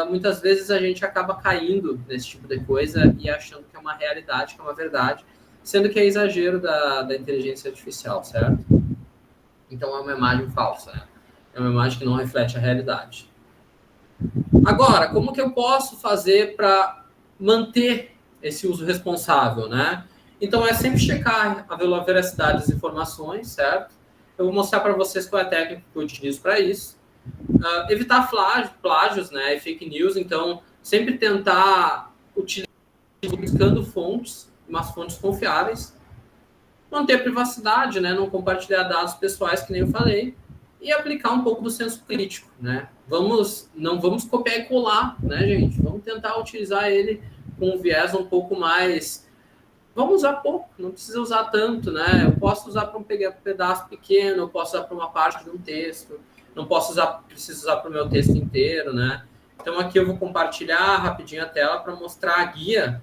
muitas vezes a gente acaba caindo nesse tipo de coisa e achando que é uma realidade, que é uma verdade, sendo que é exagero da inteligência artificial, certo? Então, é uma imagem falsa, né? É uma imagem que não reflete a realidade. Agora, como que eu posso fazer para manter esse uso responsável, né? Então, é sempre checar a veracidade das informações, certo? Eu vou mostrar para vocês qual é a técnica que eu utilizo para isso. Evitar plágios, né, e fake news. Então, sempre tentar utilizar buscando fontes, umas fontes confiáveis. Manter a privacidade, né, não compartilhar dados pessoais, que nem eu falei. E aplicar um pouco do senso crítico, né? Não vamos copiar e colar, né, gente? Vamos tentar utilizar ele com um viés um pouco mais... Vamos usar pouco, não precisa usar tanto, né? Eu posso usar para um pedaço pequeno, eu posso usar para uma parte de um texto, não preciso usar para o meu texto inteiro, né? Então, aqui eu vou compartilhar rapidinho a tela para mostrar a guia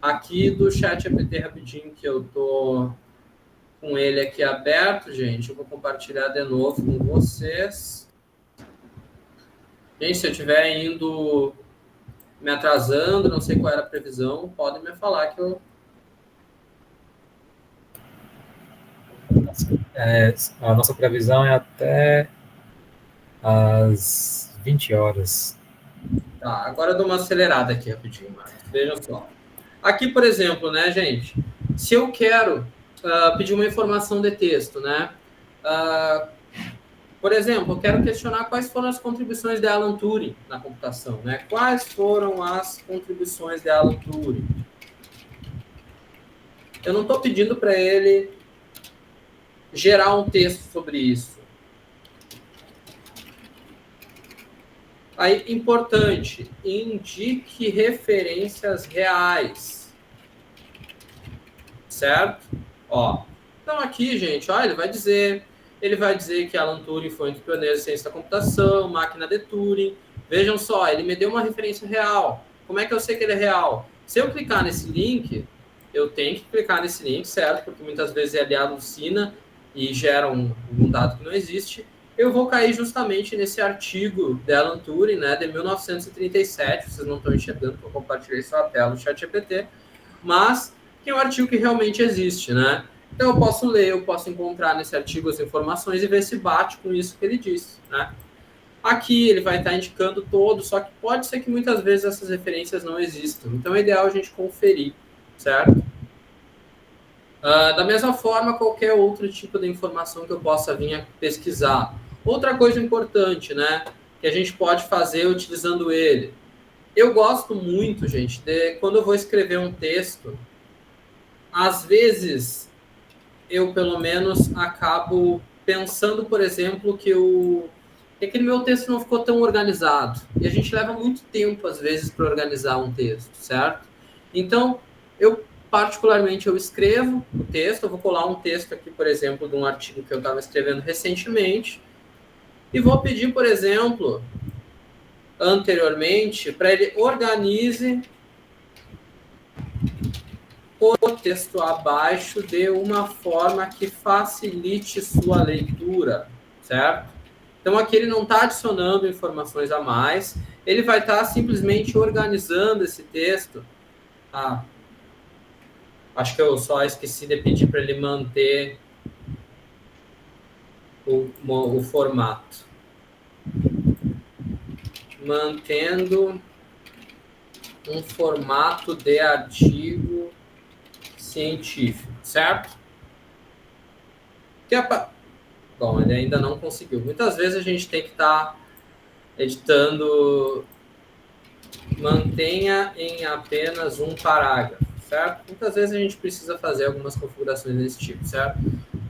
aqui do ChatGPT rapidinho, que eu tô com ele aqui aberto, gente. Eu vou compartilhar de novo com vocês. Gente, se eu estiver me atrasando, não sei qual era a previsão, podem me falar que eu... A nossa previsão é até às 20 horas. Tá, agora eu dou uma acelerada aqui rapidinho, Marcos. Vejam só. Aqui, por exemplo, né, gente? Se eu quero pedir uma informação de texto, né? Por exemplo, eu quero questionar quais foram as contribuições de Alan Turing na computação, né? Quais foram as contribuições de Alan Turing? Eu não estou pedindo para ele gerar um texto sobre isso. Aí, importante, indique referências reais. Certo? Ó. Então, aqui, gente, ó, ele vai dizer que Alan Turing foi um dos pioneiros de ciência da computação, máquina de Turing. Vejam só, ele me deu uma referência real. Como é que eu sei que ele é real? Se eu clicar nesse link, eu tenho que clicar nesse link, certo? Porque muitas vezes ele alucina e gera um dado que não existe. Eu vou cair justamente nesse artigo de Alan Turing, né, de 1937. Vocês não estão enxergando, porque eu compartilhei só a tela do ChatGPT, mas que é um artigo que realmente existe, né? Então eu posso ler, eu posso encontrar nesse artigo as informações e ver se bate com isso que ele disse, né? Aqui ele vai estar indicando todo, só que pode ser que muitas vezes essas referências não existam. Então é ideal a gente conferir, certo? Da mesma forma, qualquer outro tipo de informação que eu possa vir a pesquisar. Outra coisa importante, né, que a gente pode fazer utilizando ele. Eu gosto muito, gente, de quando eu vou escrever um texto, às vezes eu, pelo menos, acabo pensando, por exemplo, que aquele meu texto não ficou tão organizado. E a gente leva muito tempo, às vezes, para organizar um texto, certo? Então, particularmente, eu escrevo o texto, eu vou colar um texto aqui, por exemplo, de um artigo que eu estava escrevendo recentemente, e vou pedir, por exemplo, anteriormente, para ele organize o texto abaixo de uma forma que facilite sua leitura, certo? Então, aqui ele não está adicionando informações a mais, ele vai estar simplesmente organizando esse texto. Acho que eu só esqueci de pedir para ele manter o formato. Mantendo um formato de artigo científico, certo? Bom, ele ainda não conseguiu. Muitas vezes a gente tem que estar editando, mantenha em apenas um parágrafo, certo? Muitas vezes a gente precisa fazer algumas configurações desse tipo, certo?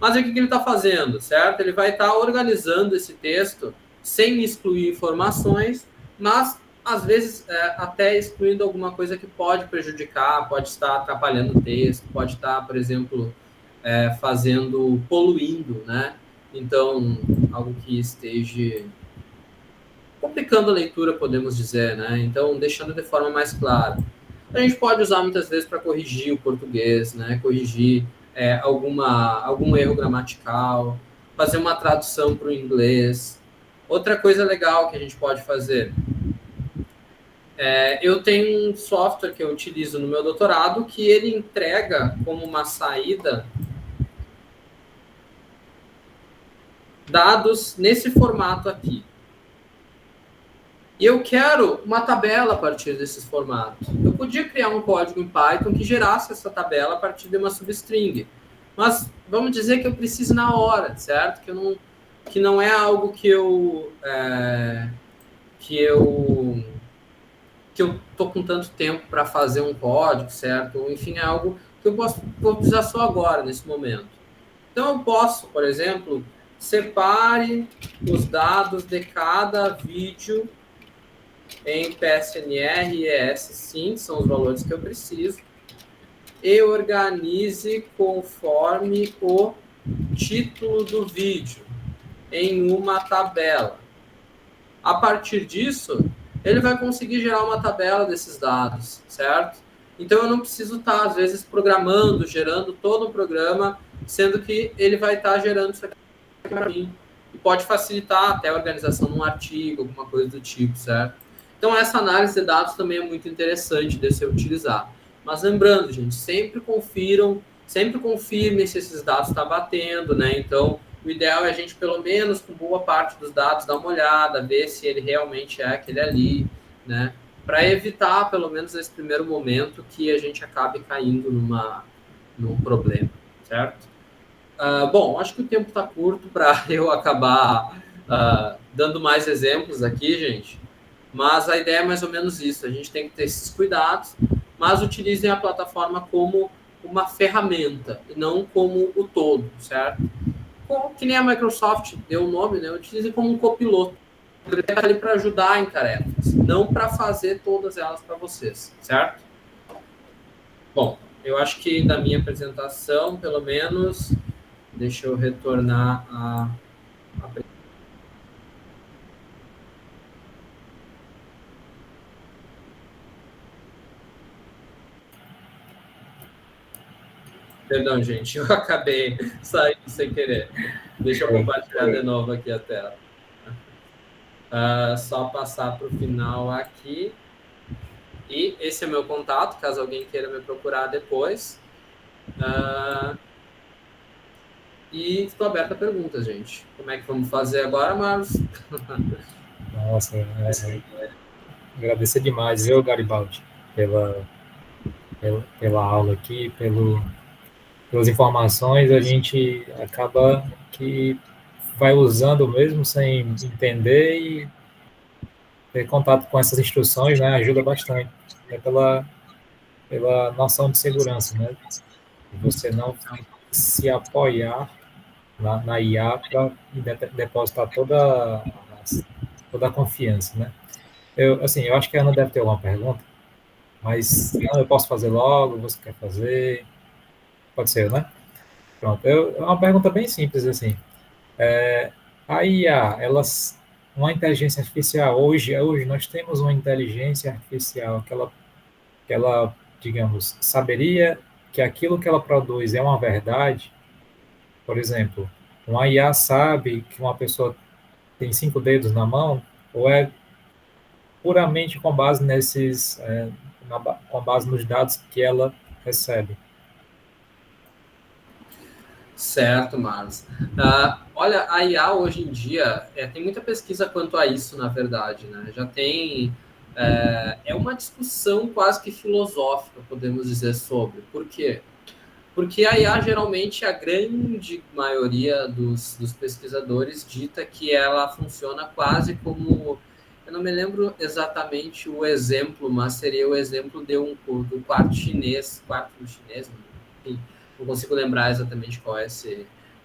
Mas aí o que ele está fazendo, certo? Ele vai estar organizando esse texto sem excluir informações, mas às vezes até excluindo alguma coisa que pode prejudicar, pode estar atrapalhando o texto, pode estar, por exemplo, poluindo, né? Então, algo que esteja complicando a leitura, podemos dizer, né? Então, deixando de forma mais clara. A gente pode usar muitas vezes para corrigir o português, né? Corrigir algum erro gramatical, fazer uma tradução para o inglês. Outra coisa legal que a gente pode fazer. Eu tenho um software que eu utilizo no meu doutorado que ele entrega como uma saída dados nesse formato aqui. E eu quero uma tabela a partir desses formatos. Eu podia criar um código em Python que gerasse essa tabela a partir de uma substring. Mas vamos dizer que eu preciso na hora, certo? Que não é algo que eu tô com tanto tempo para fazer um código, certo? Ou, enfim, é algo que vou precisar só agora, nesse momento. Então, eu posso, por exemplo, separe os dados de cada vídeo em PSNR e ES5, são os valores que eu preciso, e organize conforme o título do vídeo em uma tabela. A partir disso, ele vai conseguir gerar uma tabela desses dados, certo? Então, eu não preciso estar, às vezes, programando, gerando todo o programa, sendo que ele vai estar gerando isso aqui para mim. E pode facilitar até a organização de um artigo, alguma coisa do tipo, certo? Então, essa análise de dados também é muito interessante de se utilizar. Mas lembrando, gente, sempre confirme se esses dados estão batendo, né? Então, o ideal é a gente, pelo menos, com boa parte dos dados, dar uma olhada, ver se ele realmente é aquele ali, né? Para evitar, pelo menos nesse primeiro momento, que a gente acabe caindo num problema, certo? Bom, acho que o tempo está curto para eu acabar dando mais exemplos aqui, gente. Mas a ideia é mais ou menos isso. A gente tem que ter esses cuidados, mas utilizem a plataforma como uma ferramenta e não como o todo, certo? Que nem a Microsoft deu o nome, né? Utilizem como um copiloto. Ele está ali para ajudar em tarefas, não para fazer todas elas para vocês, certo? Bom, eu acho que da minha apresentação, pelo menos, deixa eu retornar a Perdão, gente, eu acabei saindo sem querer. Deixa eu compartilhar de novo aqui a tela. Só passar para o final aqui. E esse é meu contato, caso alguém queira me procurar depois. E estou aberto a perguntas, gente. Como é que vamos fazer agora, Marcos? Nossa, agradecer demais, viu, Garibaldi, pela aula aqui, pelas informações. A gente acaba que vai usando mesmo sem entender, e ter contato com essas instruções, né, ajuda bastante, pela noção de segurança, né, você não se apoiar na IA para depositar toda a confiança, né. Eu acho que a Ana deve ter alguma pergunta, mas eu posso fazer logo, você quer fazer? Pode ser, né? Pronto. É uma pergunta bem simples, assim. A IA, uma inteligência artificial, hoje nós temos uma inteligência artificial que ela, digamos, saberia que aquilo que ela produz é uma verdade. Por exemplo, uma IA sabe que uma pessoa tem 5 dedos na mão, ou é puramente com base com base nos dados que ela recebe? Certo, Marlos. Olha, a IA hoje em dia tem muita pesquisa quanto a isso, na verdade, né? Já tem uma discussão quase que filosófica, podemos dizer, sobre. Por quê? Porque a IA, geralmente, a grande maioria dos pesquisadores dita que ela funciona quase como... Eu não me lembro exatamente o exemplo, mas seria o exemplo do quarto chinês, enfim, não consigo lembrar exatamente qual é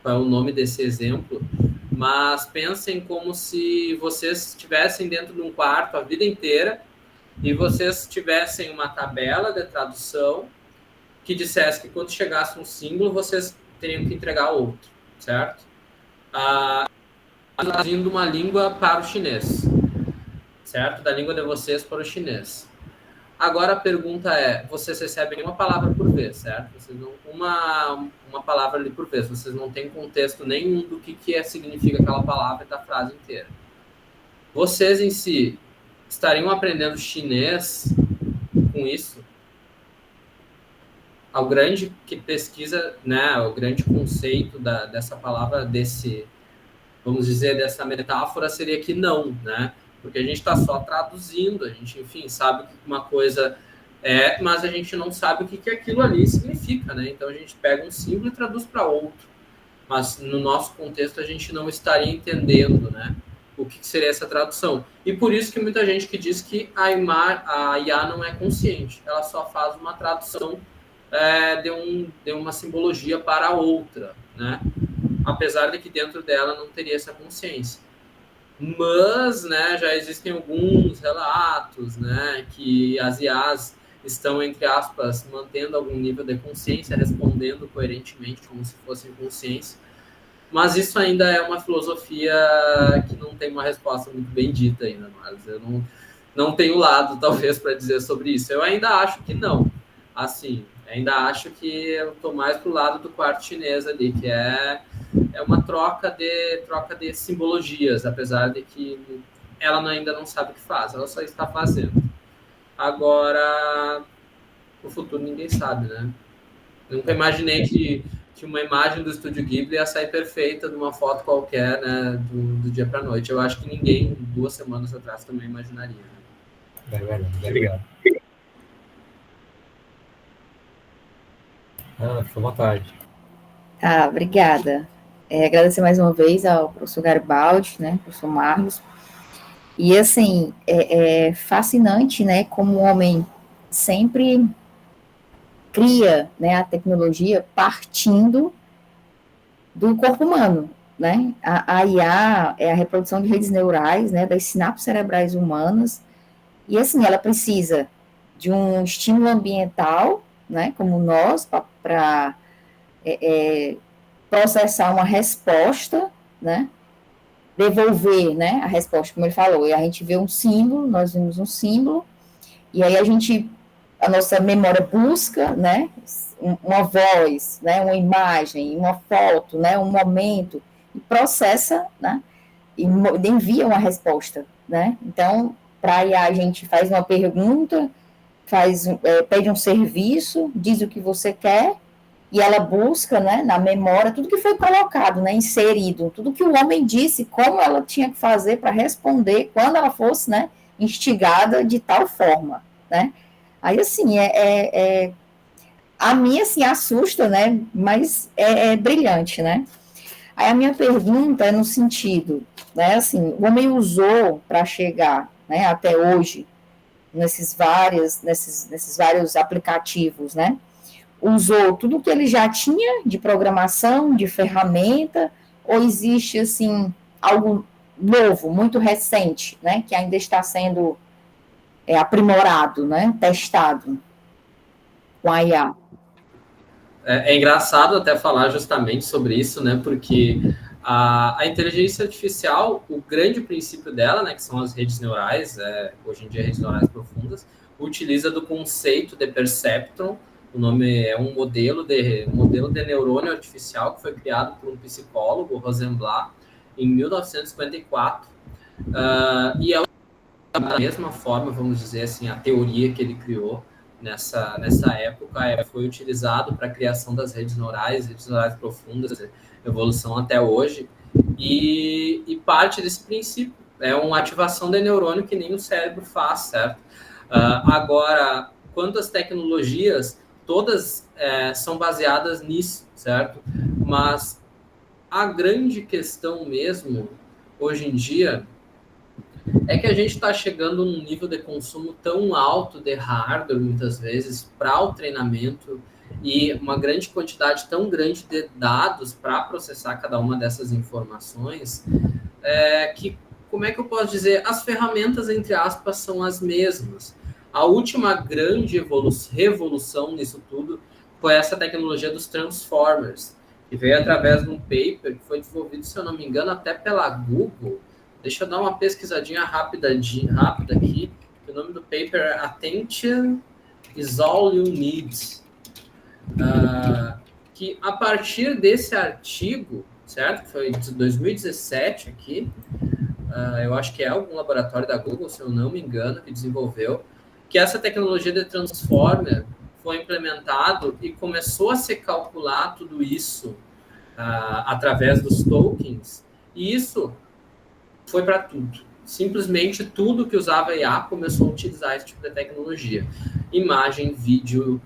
qual é o nome desse exemplo, mas pensem como se vocês estivessem dentro de um quarto a vida inteira e vocês tivessem uma tabela de tradução que dissesse que quando chegasse um símbolo, vocês teriam que entregar outro, certo? Traduzindo uma língua para o chinês, certo? Da língua de vocês para o chinês. Agora a pergunta é, vocês recebem uma palavra por vez, certo? Vocês não, uma palavra ali por vez, vocês não têm contexto nenhum do que significa aquela palavra da frase inteira. Vocês em si estariam aprendendo chinês com isso? O grande que pesquisa, né, o grande conceito dessa palavra, vamos dizer, dessa metáfora seria que não, né? Porque a gente está só traduzindo, a gente, enfim, sabe o que uma coisa é, mas a gente não sabe o que aquilo ali significa, né? Então a gente pega um símbolo e traduz para outro. Mas no nosso contexto a gente não estaria entendendo, né? O que seria essa tradução. E por isso que muita gente que diz que a IA não é consciente, ela só faz uma tradução de uma simbologia para outra, né? Apesar de que dentro dela não teria essa consciência. Mas, né, já existem alguns relatos, né, que as IAs estão, entre aspas, mantendo algum nível de consciência, respondendo coerentemente como se fossem consciência. Mas isso ainda é uma filosofia que não tem uma resposta muito bem dita ainda, mas eu não tenho lado, talvez, para dizer sobre isso. Eu ainda acho que não. Assim, ainda acho que eu estou mais pro lado do quarto chinês ali, que é uma troca de simbologias, apesar de que ela ainda não sabe o que faz, ela só está fazendo. Agora, o futuro ninguém sabe, né? Nunca imaginei que uma imagem do Estúdio Ghibli ia sair perfeita de uma foto qualquer, né, do dia para a noite. Eu acho que ninguém, 2 semanas atrás, também imaginaria. Né? É verdade. Obrigado. Fica à vontade. Obrigada. Agradecer mais uma vez ao professor Garibaldi, né, professor Marlos. E, assim, é fascinante, né, como o homem sempre cria, né, a tecnologia partindo do corpo humano, né? A IA é a reprodução de redes neurais, né, das sinapses cerebrais humanas, e, assim, ela precisa de um estímulo ambiental, né, como nós, para processar uma resposta, né, devolver, né, a resposta, como ele falou, e a gente vê um símbolo, nós vimos um símbolo, e aí a nossa memória busca, né, uma voz, né, uma imagem, uma foto, né, um momento, e processa, né, e envia uma resposta, né. Então, para aí a gente faz uma pergunta, pede um serviço, diz o que você quer, e ela busca, né, na memória, tudo que foi colocado, né, inserido, tudo que o homem disse, como ela tinha que fazer para responder, quando ela fosse, né, instigada de tal forma, né. Aí, assim, a minha, assim, assusta, né, mas é brilhante, né. Aí a minha pergunta é no sentido, né, assim, o homem usou para chegar, né, até hoje, nesses vários aplicativos, né, usou tudo que ele já tinha de programação, de ferramenta, ou existe, assim, algo novo, muito recente, né, que ainda está sendo aprimorado, né, testado com a IA? É engraçado até falar justamente sobre isso, né, porque a inteligência artificial, o grande princípio dela, né, que são as redes neurais, hoje em dia redes neurais profundas, utiliza do conceito de perceptron. O nome é um modelo de neurônio artificial que foi criado por um psicólogo, Rosenblatt, em 1954. E é da mesma forma, vamos dizer assim, a teoria que ele criou nessa época foi utilizado para a criação das redes neurais profundas, evolução até hoje. E parte desse princípio é uma ativação de neurônio que nem o cérebro faz, certo? Agora, quanto às tecnologias, todas são baseadas nisso, certo? Mas a grande questão mesmo, hoje em dia, é que a gente está chegando num nível de consumo tão alto de hardware, muitas vezes, para o treinamento e uma grande quantidade tão grande de dados para processar cada uma dessas informações, que, como é que eu posso dizer, as ferramentas, entre aspas, são as mesmas. A última grande revolução nisso tudo foi essa tecnologia dos transformers, que veio através de um paper que foi desenvolvido, se eu não me engano, até pela Google. Deixa eu dar uma pesquisadinha rápida aqui. O nome do paper é Attention is All You Need. Que a partir desse artigo, certo? Que foi de 2017 aqui, eu acho que é algum laboratório da Google, se eu não me engano, que desenvolveu, que essa tecnologia de transformer foi implementado e começou a se calcular tudo isso através dos tokens, e isso foi para tudo. Simplesmente tudo que usava IA começou a utilizar esse tipo de tecnologia. Imagem, vídeo,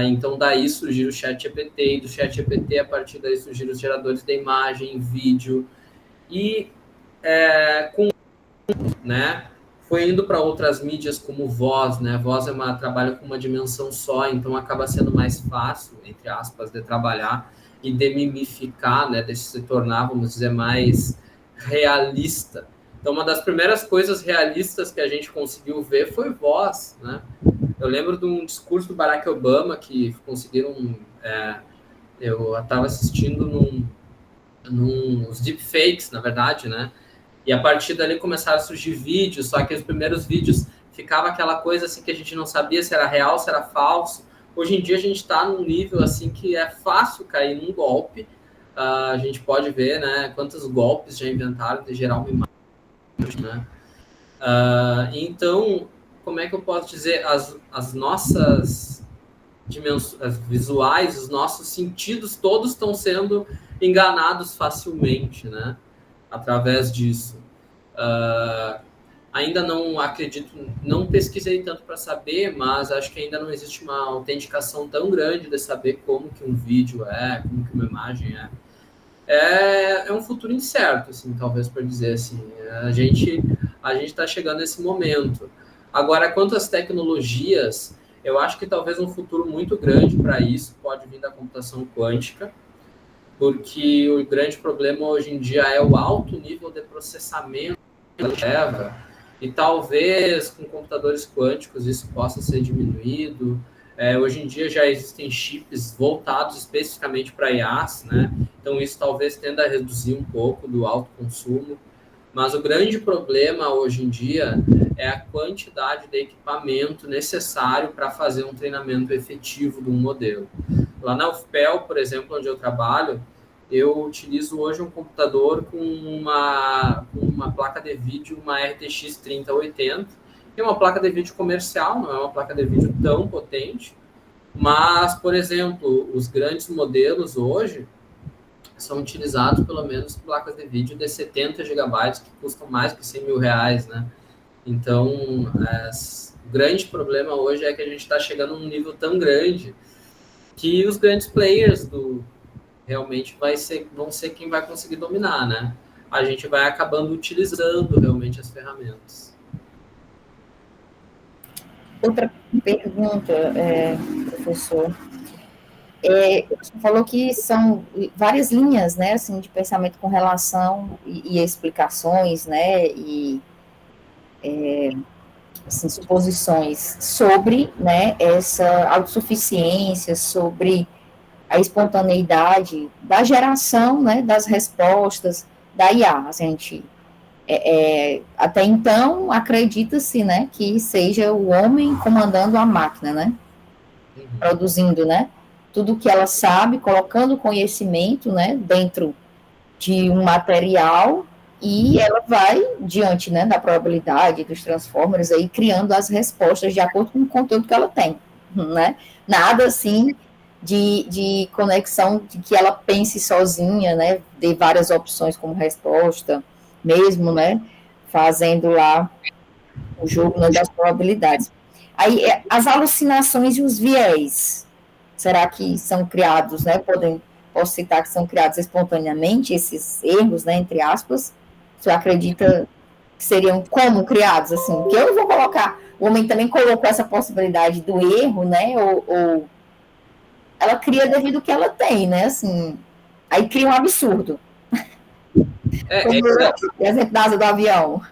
então daí surgiu o ChatGPT, e do ChatGPT a partir daí surgiram os geradores de imagem, vídeo, e né, foi indo para outras mídias como voz, né? Voz trabalha com uma dimensão só, então acaba sendo mais fácil, entre aspas, de trabalhar e de mimificar, né? De se tornar, vamos dizer, mais realista. Então, uma das primeiras coisas realistas que a gente conseguiu ver foi voz, né? Eu lembro de um discurso do Barack Obama que conseguiram... eu estava assistindo nos deepfakes, na verdade, né? E a partir dali começaram a surgir vídeos, só que os primeiros vídeos ficava aquela coisa assim que a gente não sabia se era real, se era falso. Hoje em dia a gente está num nível assim que é fácil cair num golpe. A gente pode ver, né, quantos golpes já inventaram de gerar uma imagem, né? Então, como é que eu posso dizer? As nossas dimensões as visuais, os nossos sentidos todos estão sendo enganados facilmente, né? Através disso. Ainda não acredito, não pesquisei tanto para saber, mas acho que ainda não existe uma autenticação tão grande de saber como que um vídeo como que uma imagem é. É um futuro incerto, assim, talvez para dizer assim. A gente está chegando nesse momento. Agora, quanto às tecnologias, eu acho que talvez um futuro muito grande para isso pode vir da computação quântica, porque o grande problema hoje em dia é o alto nível de processamento que leva, e talvez com computadores quânticos isso possa ser diminuído. Hoje em dia já existem chips voltados especificamente para IAs, né? Então isso talvez tenda a reduzir um pouco do alto consumo, mas o grande problema hoje em dia é a quantidade de equipamento necessário para fazer um treinamento efetivo de um modelo. Lá na UFPEL, por exemplo, onde eu trabalho, eu utilizo hoje um computador com uma placa de vídeo, uma RTX 3080, que é uma placa de vídeo comercial, não é uma placa de vídeo tão potente, mas, por exemplo, os grandes modelos hoje são utilizados pelo menos placas de vídeo de 70 gigabytes, que custam mais que 100 mil reais, né? Então, o grande problema hoje é que a gente está chegando num nível tão grande que os grandes players realmente vão ser quem vai conseguir dominar, né? A gente vai acabando utilizando realmente as ferramentas. Outra pergunta, professor. Você falou que são várias linhas, né, assim, de pensamento com relação e explicações, né, e assim, suposições sobre, né, essa autossuficiência, sobre a espontaneidade da geração, né, das respostas da IA. A gente, até então, acredita-se, né, que seja o homem comandando a máquina, né, produzindo, né, tudo que ela sabe, colocando conhecimento, né, dentro de um material, e ela vai diante, né, da probabilidade dos transformers aí, criando as respostas de acordo com o conteúdo que ela tem, né, nada assim de conexão, de que ela pense sozinha, né, de várias opções como resposta, mesmo, né, fazendo lá o jogo, né, das probabilidades. Aí, as alucinações e os viés, será que são criados, né, posso citar que são criados espontaneamente, esses erros, né, entre aspas? Você acredita que seriam como criados, assim? Que eu vou colocar, o homem também colocou essa possibilidade do erro, né, ou ela cria devido ao que ela tem, né? Assim, aí cria um absurdo. Como o exemplo da asa do avião.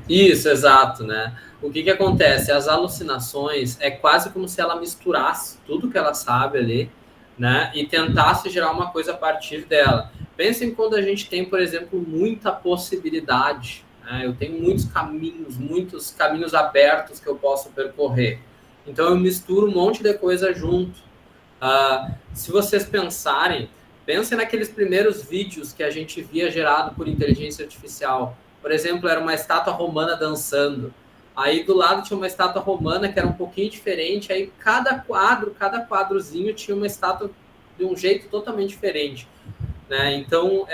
Isso, exato, né? O que acontece? As alucinações é quase como se ela misturasse tudo que ela sabe ali, né? E tentasse gerar uma coisa a partir dela. Pensem quando a gente tem, por exemplo, muita possibilidade, né? Eu tenho muitos caminhos abertos que eu posso percorrer. Então eu misturo um monte de coisa junto. Se vocês pensem naqueles primeiros vídeos que a gente via gerado por inteligência artificial. Por exemplo, era uma estátua romana dançando. Aí do lado tinha uma estátua romana que era um pouquinho diferente. Aí cada quadrozinho tinha uma estátua de um jeito totalmente diferente, né? Então,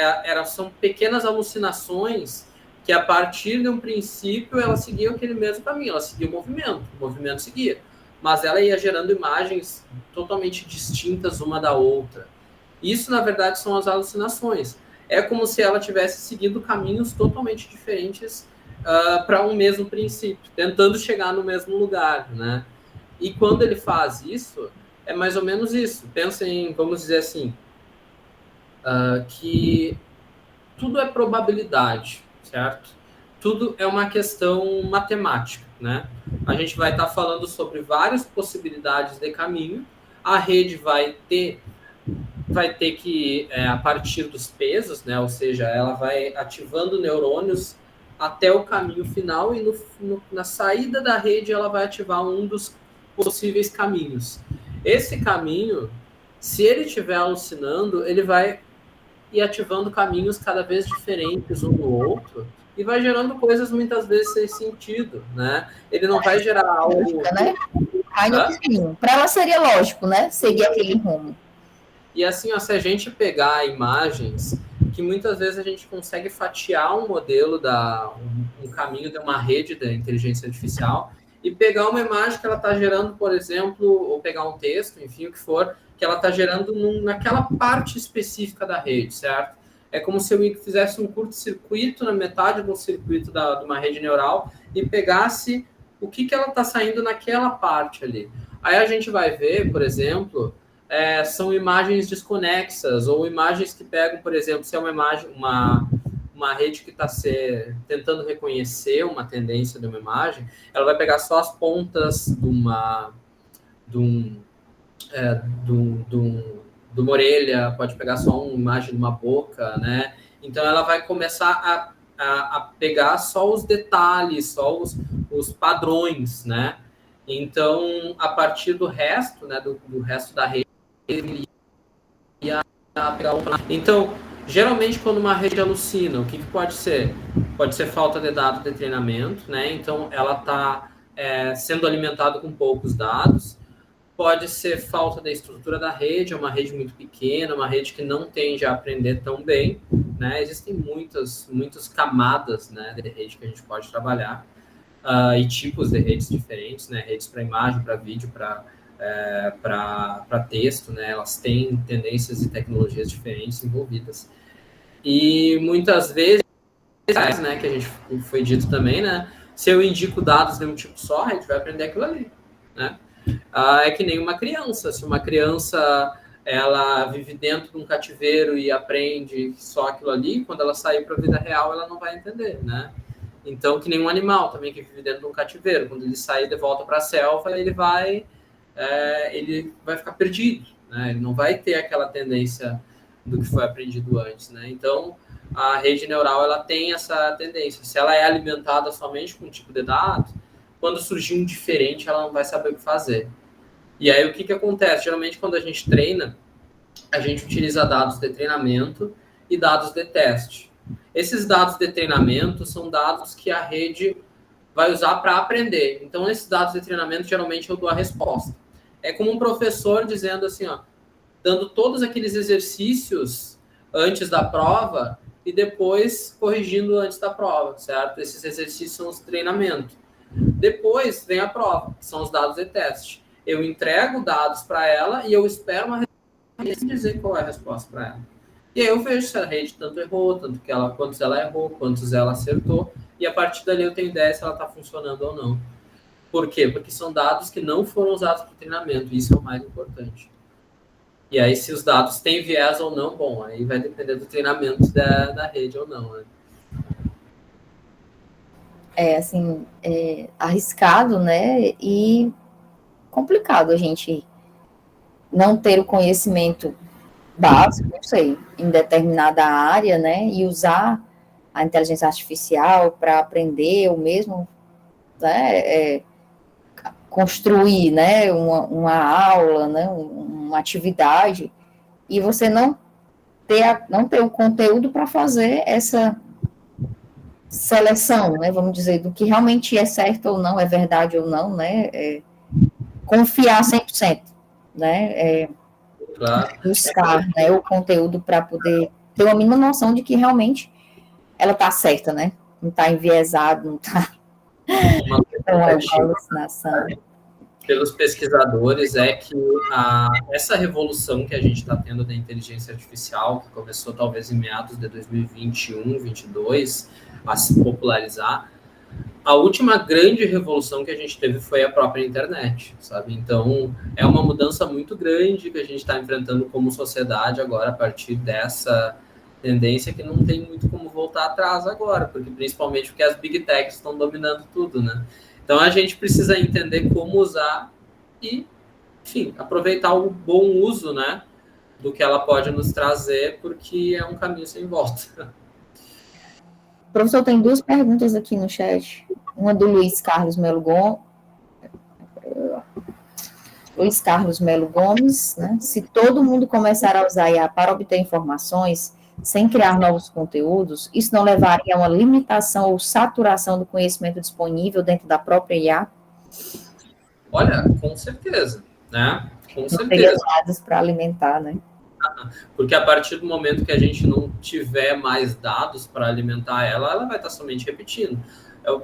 são pequenas alucinações que a partir de um princípio ela seguia aquele mesmo caminho, ela seguia o movimento seguia. Mas ela ia gerando imagens totalmente distintas uma da outra. Isso, na verdade, são as alucinações. É como se ela tivesse seguido caminhos totalmente diferentes para um mesmo princípio, tentando chegar no mesmo lugar, né? E quando ele faz isso, é mais ou menos isso. Pensem, vamos dizer assim, que tudo é probabilidade, certo? Tudo é uma questão matemática, né? A gente vai estar falando sobre várias possibilidades de caminho. A rede vai ter que, a partir dos pesos, né? Ou seja, ela vai ativando neurônios até o caminho final e na saída da rede ela vai ativar um dos possíveis caminhos. Esse caminho, se ele estiver alucinando, ele vai ir ativando caminhos cada vez diferentes um do outro e vai gerando coisas muitas vezes sem sentido, né? Ele não vai gerar algo... Lógica, né? Para ela seria lógico, né? Seguir aquele rumo. E assim, ó, se a gente pegar imagens que muitas vezes a gente consegue fatiar um modelo, um caminho de uma rede da inteligência artificial e pegar uma imagem que ela está gerando, por exemplo, ou pegar um texto, enfim, o que for, que ela está gerando naquela parte específica da rede, certo? É como se eu fizesse um curto-circuito na metade do circuito de uma rede neural e pegasse o que ela está saindo naquela parte ali. Aí a gente vai ver, por exemplo... são imagens desconexas, ou imagens que pegam, por exemplo, se é uma imagem, uma rede que está tentando reconhecer uma tendência de uma imagem, ela vai pegar só as pontas de uma orelha, pode pegar só uma imagem de uma boca, né? Então ela vai começar a pegar só os detalhes, só os padrões, né? Então, a partir do resto, né, do resto da rede, ele ia pegar Então, geralmente, quando uma rede alucina, o que pode ser? Pode ser falta de dados de treinamento, né? Então, ela está sendo alimentada com poucos dados. Pode ser falta da estrutura da rede, é uma rede muito pequena, uma rede que não tende a aprender tão bem, né? Existem muitas camadas, né, de rede que a gente pode trabalhar. E tipos de redes diferentes, né? Redes para imagem, para vídeo, para texto, né? Elas têm tendências e tecnologias diferentes envolvidas. E muitas vezes, né, que a gente foi dito também, né? Se eu indico dados de um tipo só, a gente vai aprender aquilo ali, né? É que nem uma criança. Se uma criança ela vive dentro de um cativeiro e aprende só aquilo ali, quando ela sair para a vida real, ela não vai entender, né? Então, que nem um animal também que vive dentro de um cativeiro. Quando ele sair de volta para a selva, ele vai ficar perdido, né? Ele não vai ter aquela tendência do que foi aprendido antes, né? Então, a rede neural ela tem essa tendência. Se ela é alimentada somente com um tipo de dado, quando surgir um diferente, ela não vai saber o que fazer. E aí, o que acontece? Geralmente, quando a gente treina, a gente utiliza dados de treinamento e dados de teste. Esses dados de treinamento são dados que a rede vai usar para aprender. Então, nesses dados de treinamento, geralmente eu dou a resposta. É como um professor dizendo assim, ó, dando todos aqueles exercícios antes da prova e depois corrigindo antes da prova, certo? Esses exercícios são os treinamentos. Depois vem a prova, que são os dados de teste. Eu entrego dados para ela e eu espero uma resposta sem dizer qual é a resposta para ela. E aí eu vejo se a rede tanto errou, quantos ela errou, quantos ela acertou, e a partir dali eu tenho ideia se ela está funcionando ou não. Por quê? Porque são dados que não foram usados para treinamento, isso é o mais importante. E aí, se os dados têm viés ou não, bom, aí vai depender do treinamento da rede ou não, né? Assim, arriscado, né, e complicado a gente não ter o conhecimento básico, não sei, em determinada área, né, e usar a inteligência artificial para aprender, ou mesmo, né, construir, né, uma aula, né, uma atividade, e você não ter o conteúdo para fazer essa seleção, né, vamos dizer, do que realmente é certo ou não, é verdade ou não, né, confiar 100%, né, Claro. buscar, né, o conteúdo para poder ter uma mínima noção de que realmente ela está certa, né, não está enviesado, não está com uma alucinação. Pelos pesquisadores é que essa revolução que a gente está tendo da inteligência artificial, que começou talvez em meados de 2021, 2022, a se popularizar, a última grande revolução que a gente teve foi a própria internet, sabe? Então, é uma mudança muito grande que a gente está enfrentando como sociedade agora, a partir dessa tendência que não tem muito como voltar atrás agora, principalmente porque as big techs estão dominando tudo, né? Então, a gente precisa entender como usar e, enfim, aproveitar o bom uso, né, do que ela pode nos trazer, porque é um caminho sem volta. Professor, tem duas perguntas aqui no chat. Uma do Luiz Carlos Melo Gomes, né? Se todo mundo começar a usar IA para obter informações, sem criar novos conteúdos, isso não levaria a uma limitação ou saturação do conhecimento disponível dentro da própria IA? Olha, com certeza, né? Com não certeza. Teria dados para alimentar, né? Porque a partir do momento que a gente não tiver mais dados para alimentar ela, ela vai estar somente repetindo.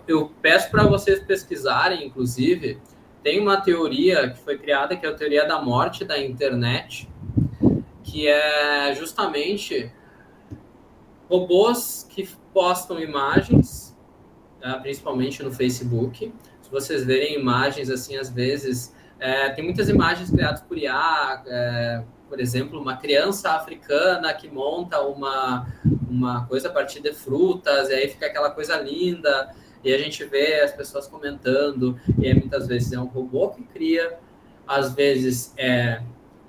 Eu peço para vocês pesquisarem, inclusive, tem uma teoria que foi criada, que é a teoria da morte da internet, que é justamente robôs que postam imagens, principalmente no Facebook. Se vocês verem imagens, assim, às vezes, tem muitas imagens criadas por IA, por exemplo, uma criança africana que monta uma coisa a partir de frutas, e aí fica aquela coisa linda, e a gente vê as pessoas comentando, e aí, muitas vezes é um robô que cria, às vezes é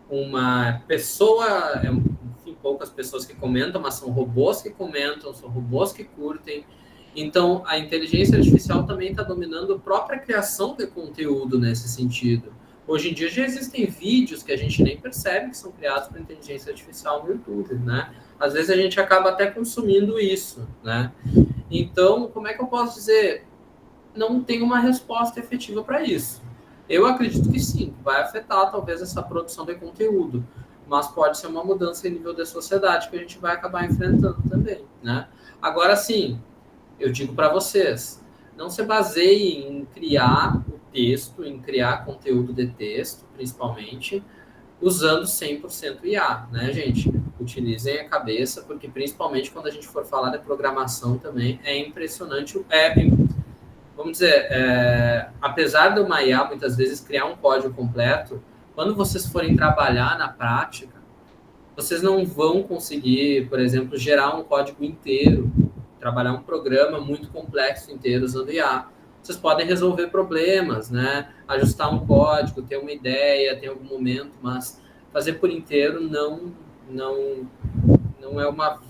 uma pessoa, enfim, poucas pessoas que comentam, mas são robôs que comentam, são robôs que curtem. Então, a inteligência artificial também está dominando a própria criação de conteúdo nesse sentido. Hoje em dia já existem vídeos que a gente nem percebe que são criados por inteligência artificial no YouTube, né? Às vezes a gente acaba até consumindo isso, né? Então, como é que eu posso dizer? Não tem uma resposta efetiva para isso. Eu acredito que sim, vai afetar talvez essa produção de conteúdo, mas pode ser uma mudança em nível de sociedade que a gente vai acabar enfrentando também, né? Agora sim, eu digo para vocês, não se baseiem em criar o texto, em criar conteúdo de texto, principalmente, usando 100% IA, né, gente? Utilizem a cabeça, porque principalmente quando a gente for falar de programação também, é impressionante, vamos dizer, apesar de uma IA muitas vezes criar um código completo, quando vocês forem trabalhar na prática, vocês não vão conseguir, por exemplo, gerar um código inteiro, trabalhar um programa muito complexo inteiro usando IA. Vocês podem resolver problemas, né? Ajustar um código, ter uma ideia, ter algum momento, mas fazer por inteiro não é uma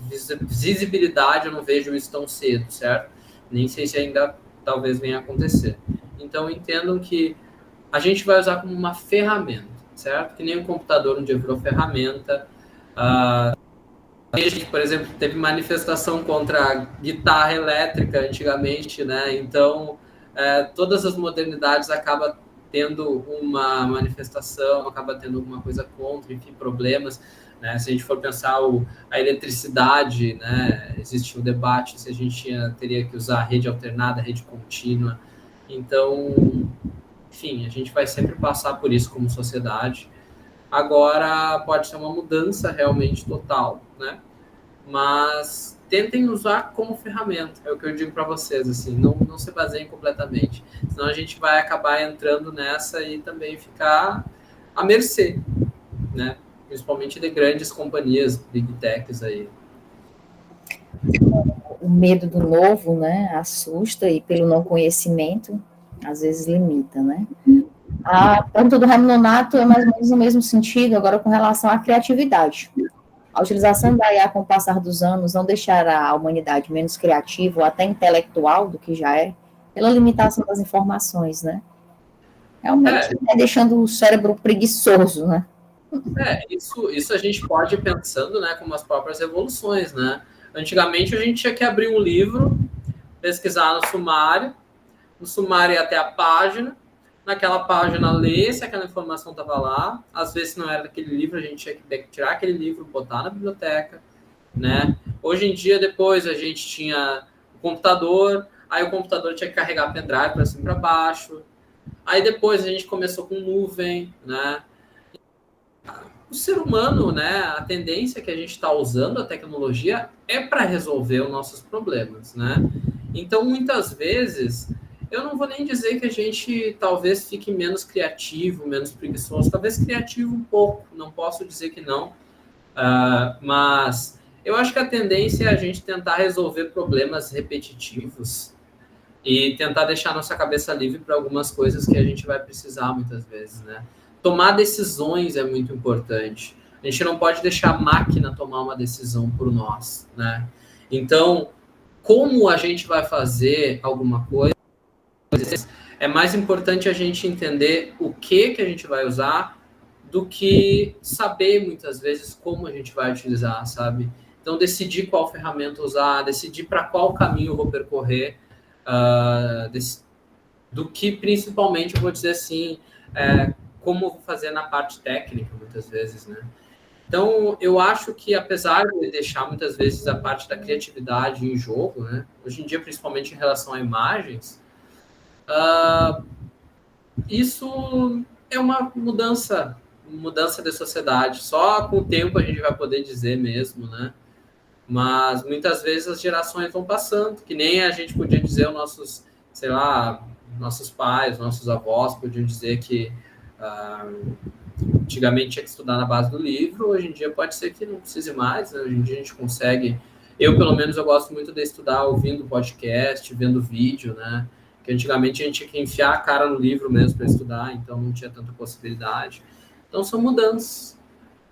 visibilidade, eu não vejo isso tão cedo, certo? Nem sei se ainda talvez venha a acontecer. Então, entendam que a gente vai usar como uma ferramenta, certo? Que nem o computador um dia virou ferramenta. A gente, por exemplo, teve manifestação contra a guitarra elétrica antigamente, né? Então, todas as modernidades acabam tendo uma manifestação, acaba tendo alguma coisa contra, enfim, problemas, né? Se a gente for pensar a eletricidade, né? Existe um debate se a gente teria que usar rede alternada, rede contínua. Então, enfim, a gente vai sempre passar por isso como sociedade. Agora, pode ser uma mudança realmente total, né? mas tentem usar como ferramenta, é o que eu digo para vocês, assim, não se baseiem completamente, senão a gente vai acabar entrando nessa e também ficar à mercê, né? Principalmente de grandes companhias, big techs aí. O medo do novo, né, assusta, e pelo não conhecimento, às vezes limita, né? A pergunta do Raimundo Nonato é mais ou menos no mesmo sentido, agora com relação à criatividade. A utilização da IA com o passar dos anos não deixará a humanidade menos criativa ou até intelectual do que já é, pela limitação das informações, né? Realmente, né, deixando o cérebro preguiçoso, né? Isso a gente pode ir pensando, né, como as próprias revoluções, né? Antigamente a gente tinha que abrir um livro, pesquisar no sumário ia até a página, naquela página ler se aquela informação estava lá, às vezes não era daquele livro, a gente tinha que tirar aquele livro, botar na biblioteca, né? Hoje em dia, depois, a gente tinha o computador, aí o computador tinha que carregar pendrive para cima e para baixo, aí depois a gente começou com nuvem, né? O ser humano, né, a tendência que a gente está usando a tecnologia é para resolver os nossos problemas, né? Então, muitas vezes, eu não vou nem dizer que a gente talvez fique menos criativo, menos preguiçoso, talvez criativo um pouco, não posso dizer que não, mas eu acho que a tendência é a gente tentar resolver problemas repetitivos e tentar deixar nossa cabeça livre para algumas coisas que a gente vai precisar muitas vezes, né? Tomar decisões é muito importante. A gente não pode deixar a máquina tomar uma decisão por nós, né? Então, como a gente vai fazer alguma coisa, é mais importante a gente entender o que a gente vai usar do que saber, muitas vezes, como a gente vai utilizar, sabe? Então, decidir qual ferramenta usar, decidir para qual caminho eu vou percorrer, do que, principalmente, eu vou dizer assim, como vou fazer na parte técnica, muitas vezes, né? Então, eu acho que, apesar de deixar, muitas vezes, a parte da criatividade em jogo, né? Hoje em dia, principalmente em relação a imagens, isso é uma mudança de sociedade. Só com o tempo a gente vai poder dizer mesmo, né? Mas muitas vezes as gerações vão passando, que nem a gente podia dizer os nossos, sei lá, nossos pais, nossos avós podiam dizer que antigamente tinha que estudar na base do livro, hoje em dia pode ser que não precise mais, né? Hoje em dia a gente consegue, eu pelo menos eu gosto muito de estudar ouvindo podcast, vendo vídeo, né? Que antigamente a gente tinha que enfiar a cara no livro mesmo para estudar, então não tinha tanta possibilidade. Então são mudanças.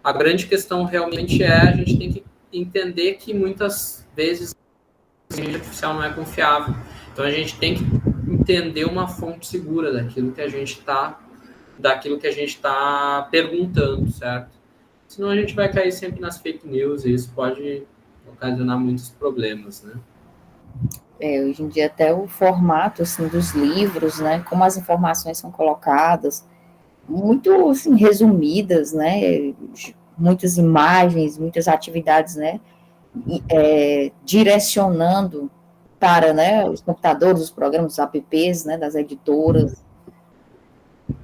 A grande questão realmente a gente tem que entender que muitas vezes a inteligência artificial não é confiável. Então a gente tem que entender uma fonte segura daquilo que a gente está perguntando, certo? Senão a gente vai cair sempre nas fake news e isso pode ocasionar muitos problemas, né? Hoje em dia até o formato assim dos livros, né, como as informações são colocadas, muito assim, resumidas, né, muitas imagens, muitas atividades, né, direcionando para, né, os computadores, os programas, os apps, né, das editoras,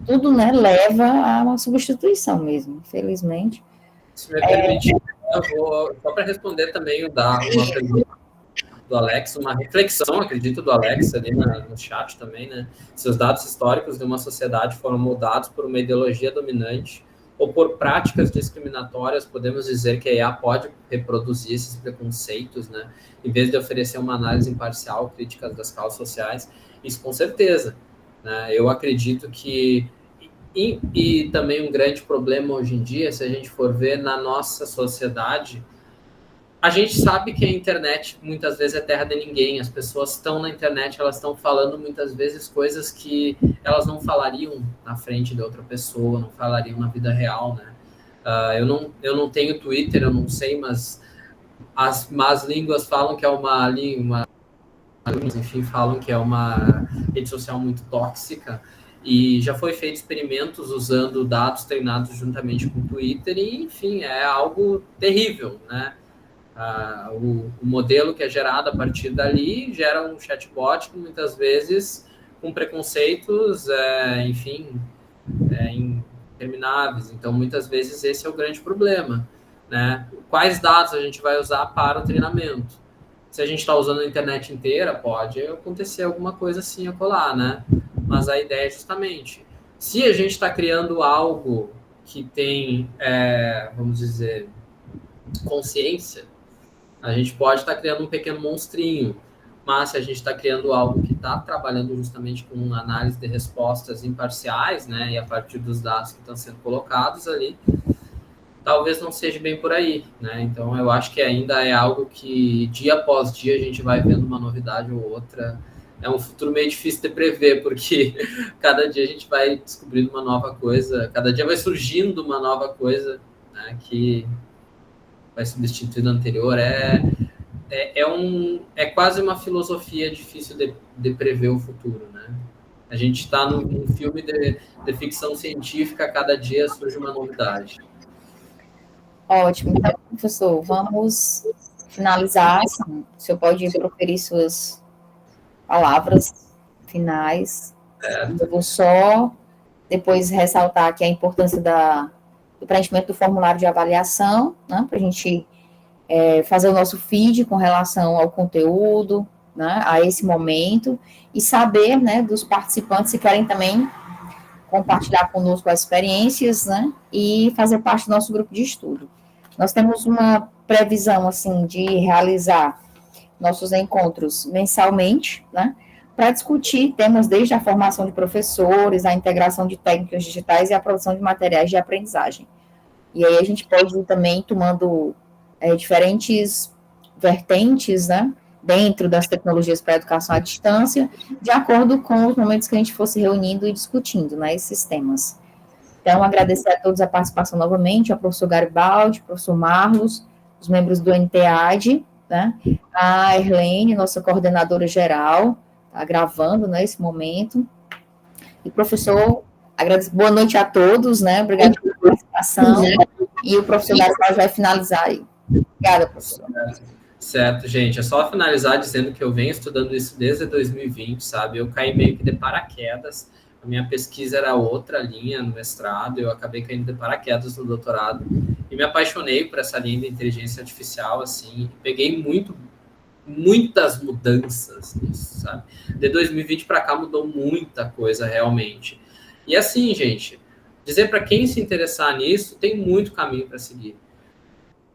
tudo, né, leva a uma substituição mesmo, infelizmente. Se me permitir, eu vou, só para responder também uma pergunta do Alex, uma reflexão, acredito, do Alex ali no chat também, né? Se os dados históricos de uma sociedade foram moldados por uma ideologia dominante ou por práticas discriminatórias, podemos dizer que a IA pode reproduzir esses preconceitos, né? Em vez de oferecer uma análise imparcial, crítica das causas sociais, isso com certeza, né? Eu acredito que e também um grande problema hoje em dia, se a gente for ver na nossa sociedade, a gente sabe que a internet muitas vezes é terra de ninguém. As pessoas estão na internet, elas estão falando muitas vezes coisas que elas não falariam na frente de outra pessoa, não falariam na vida real, né? Eu não tenho Twitter, eu não sei, mas as más línguas falam que é uma enfim, falam que é uma rede social muito tóxica. E já foi feito experimentos usando dados treinados juntamente com o Twitter e, enfim, é algo terrível, né? O modelo que é gerado a partir dali gera um chatbot que muitas vezes com preconceitos, enfim, intermináveis. Então, muitas vezes esse é o grande problema. né? Quais dados a gente vai usar para o treinamento? Se a gente está usando a internet inteira, pode acontecer alguma coisa assim a colar, né? Mas a ideia é justamente, se a gente está criando algo que tem, vamos dizer, consciência, a gente pode estar criando um pequeno monstrinho, mas se a gente está criando algo que está trabalhando justamente com análise de respostas imparciais, né, e a partir dos dados que estão sendo colocados ali, talvez não seja bem por aí, né? Então eu acho que ainda é algo que dia após dia a gente vai vendo uma novidade ou outra. É um futuro meio difícil de prever, porque cada dia a gente vai descobrindo uma nova coisa, cada dia vai surgindo uma nova coisa, né, que vai substituindo a anterior. É quase uma filosofia difícil de prever o futuro, né? A gente está num filme de ficção científica, cada dia surge uma novidade. Ótimo. Então, professor, vamos finalizar. Assim, o senhor pode proferir suas palavras finais. Eu vou só depois ressaltar aqui a importância do preenchimento do formulário de avaliação, né, para a gente fazer o nosso feed com relação ao conteúdo, né, a esse momento, e saber, né, dos participantes se querem também compartilhar conosco as experiências, né, e fazer parte do nosso grupo de estudo. Nós temos uma previsão, assim, de realizar nossos encontros mensalmente, né, para discutir temas desde a formação de professores, a integração de técnicas digitais e a produção de materiais de aprendizagem. E aí a gente pode ir também tomando diferentes vertentes, né, dentro das tecnologias para a educação à distância, de acordo com os momentos que a gente fosse reunindo e discutindo, né, esses temas. Então, agradecer a todos a participação novamente, ao professor Garibaldi, ao professor Marlos, os membros do NTAD, né, a Erlene, nossa coordenadora geral, está gravando, né, esse momento. E, professor, agradeço, boa noite a todos, né, obrigada pela participação, e o professor Garibaldi vai finalizar aí. Obrigada, professor. Certo, gente, é só finalizar dizendo que eu venho estudando isso desde 2020, sabe, eu caí meio que de paraquedas, a minha pesquisa era outra linha no mestrado, eu acabei caindo de paraquedas no doutorado, e me apaixonei por essa linha de inteligência artificial, assim, peguei muitas mudanças nisso, sabe? De 2020 para cá mudou muita coisa realmente. E assim, gente, dizer para quem se interessar nisso, tem muito caminho para seguir.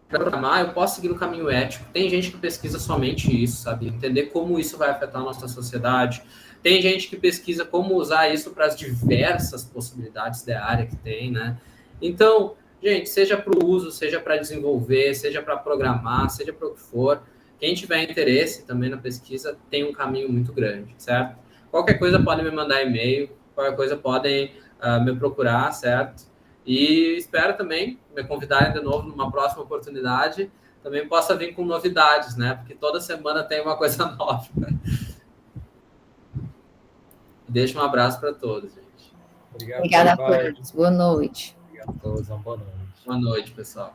Para programar, eu posso seguir no caminho ético. Tem gente que pesquisa somente isso, sabe? Entender como isso vai afetar a nossa sociedade. Tem gente que pesquisa como usar isso para as diversas possibilidades da área que tem, né? Então, gente, seja para o uso, seja para desenvolver, seja para programar, seja para o que for, quem tiver interesse também na pesquisa tem um caminho muito grande, certo? Qualquer coisa podem me mandar e-mail, qualquer coisa podem me procurar, certo? E espero também me convidarem de novo numa próxima oportunidade, também possa vir com novidades, né? Porque toda semana tem uma coisa nova. Deixa um abraço para todos, gente. Obrigada a todos. Boa noite. Obrigado a todos. Uma boa noite. Boa noite, pessoal.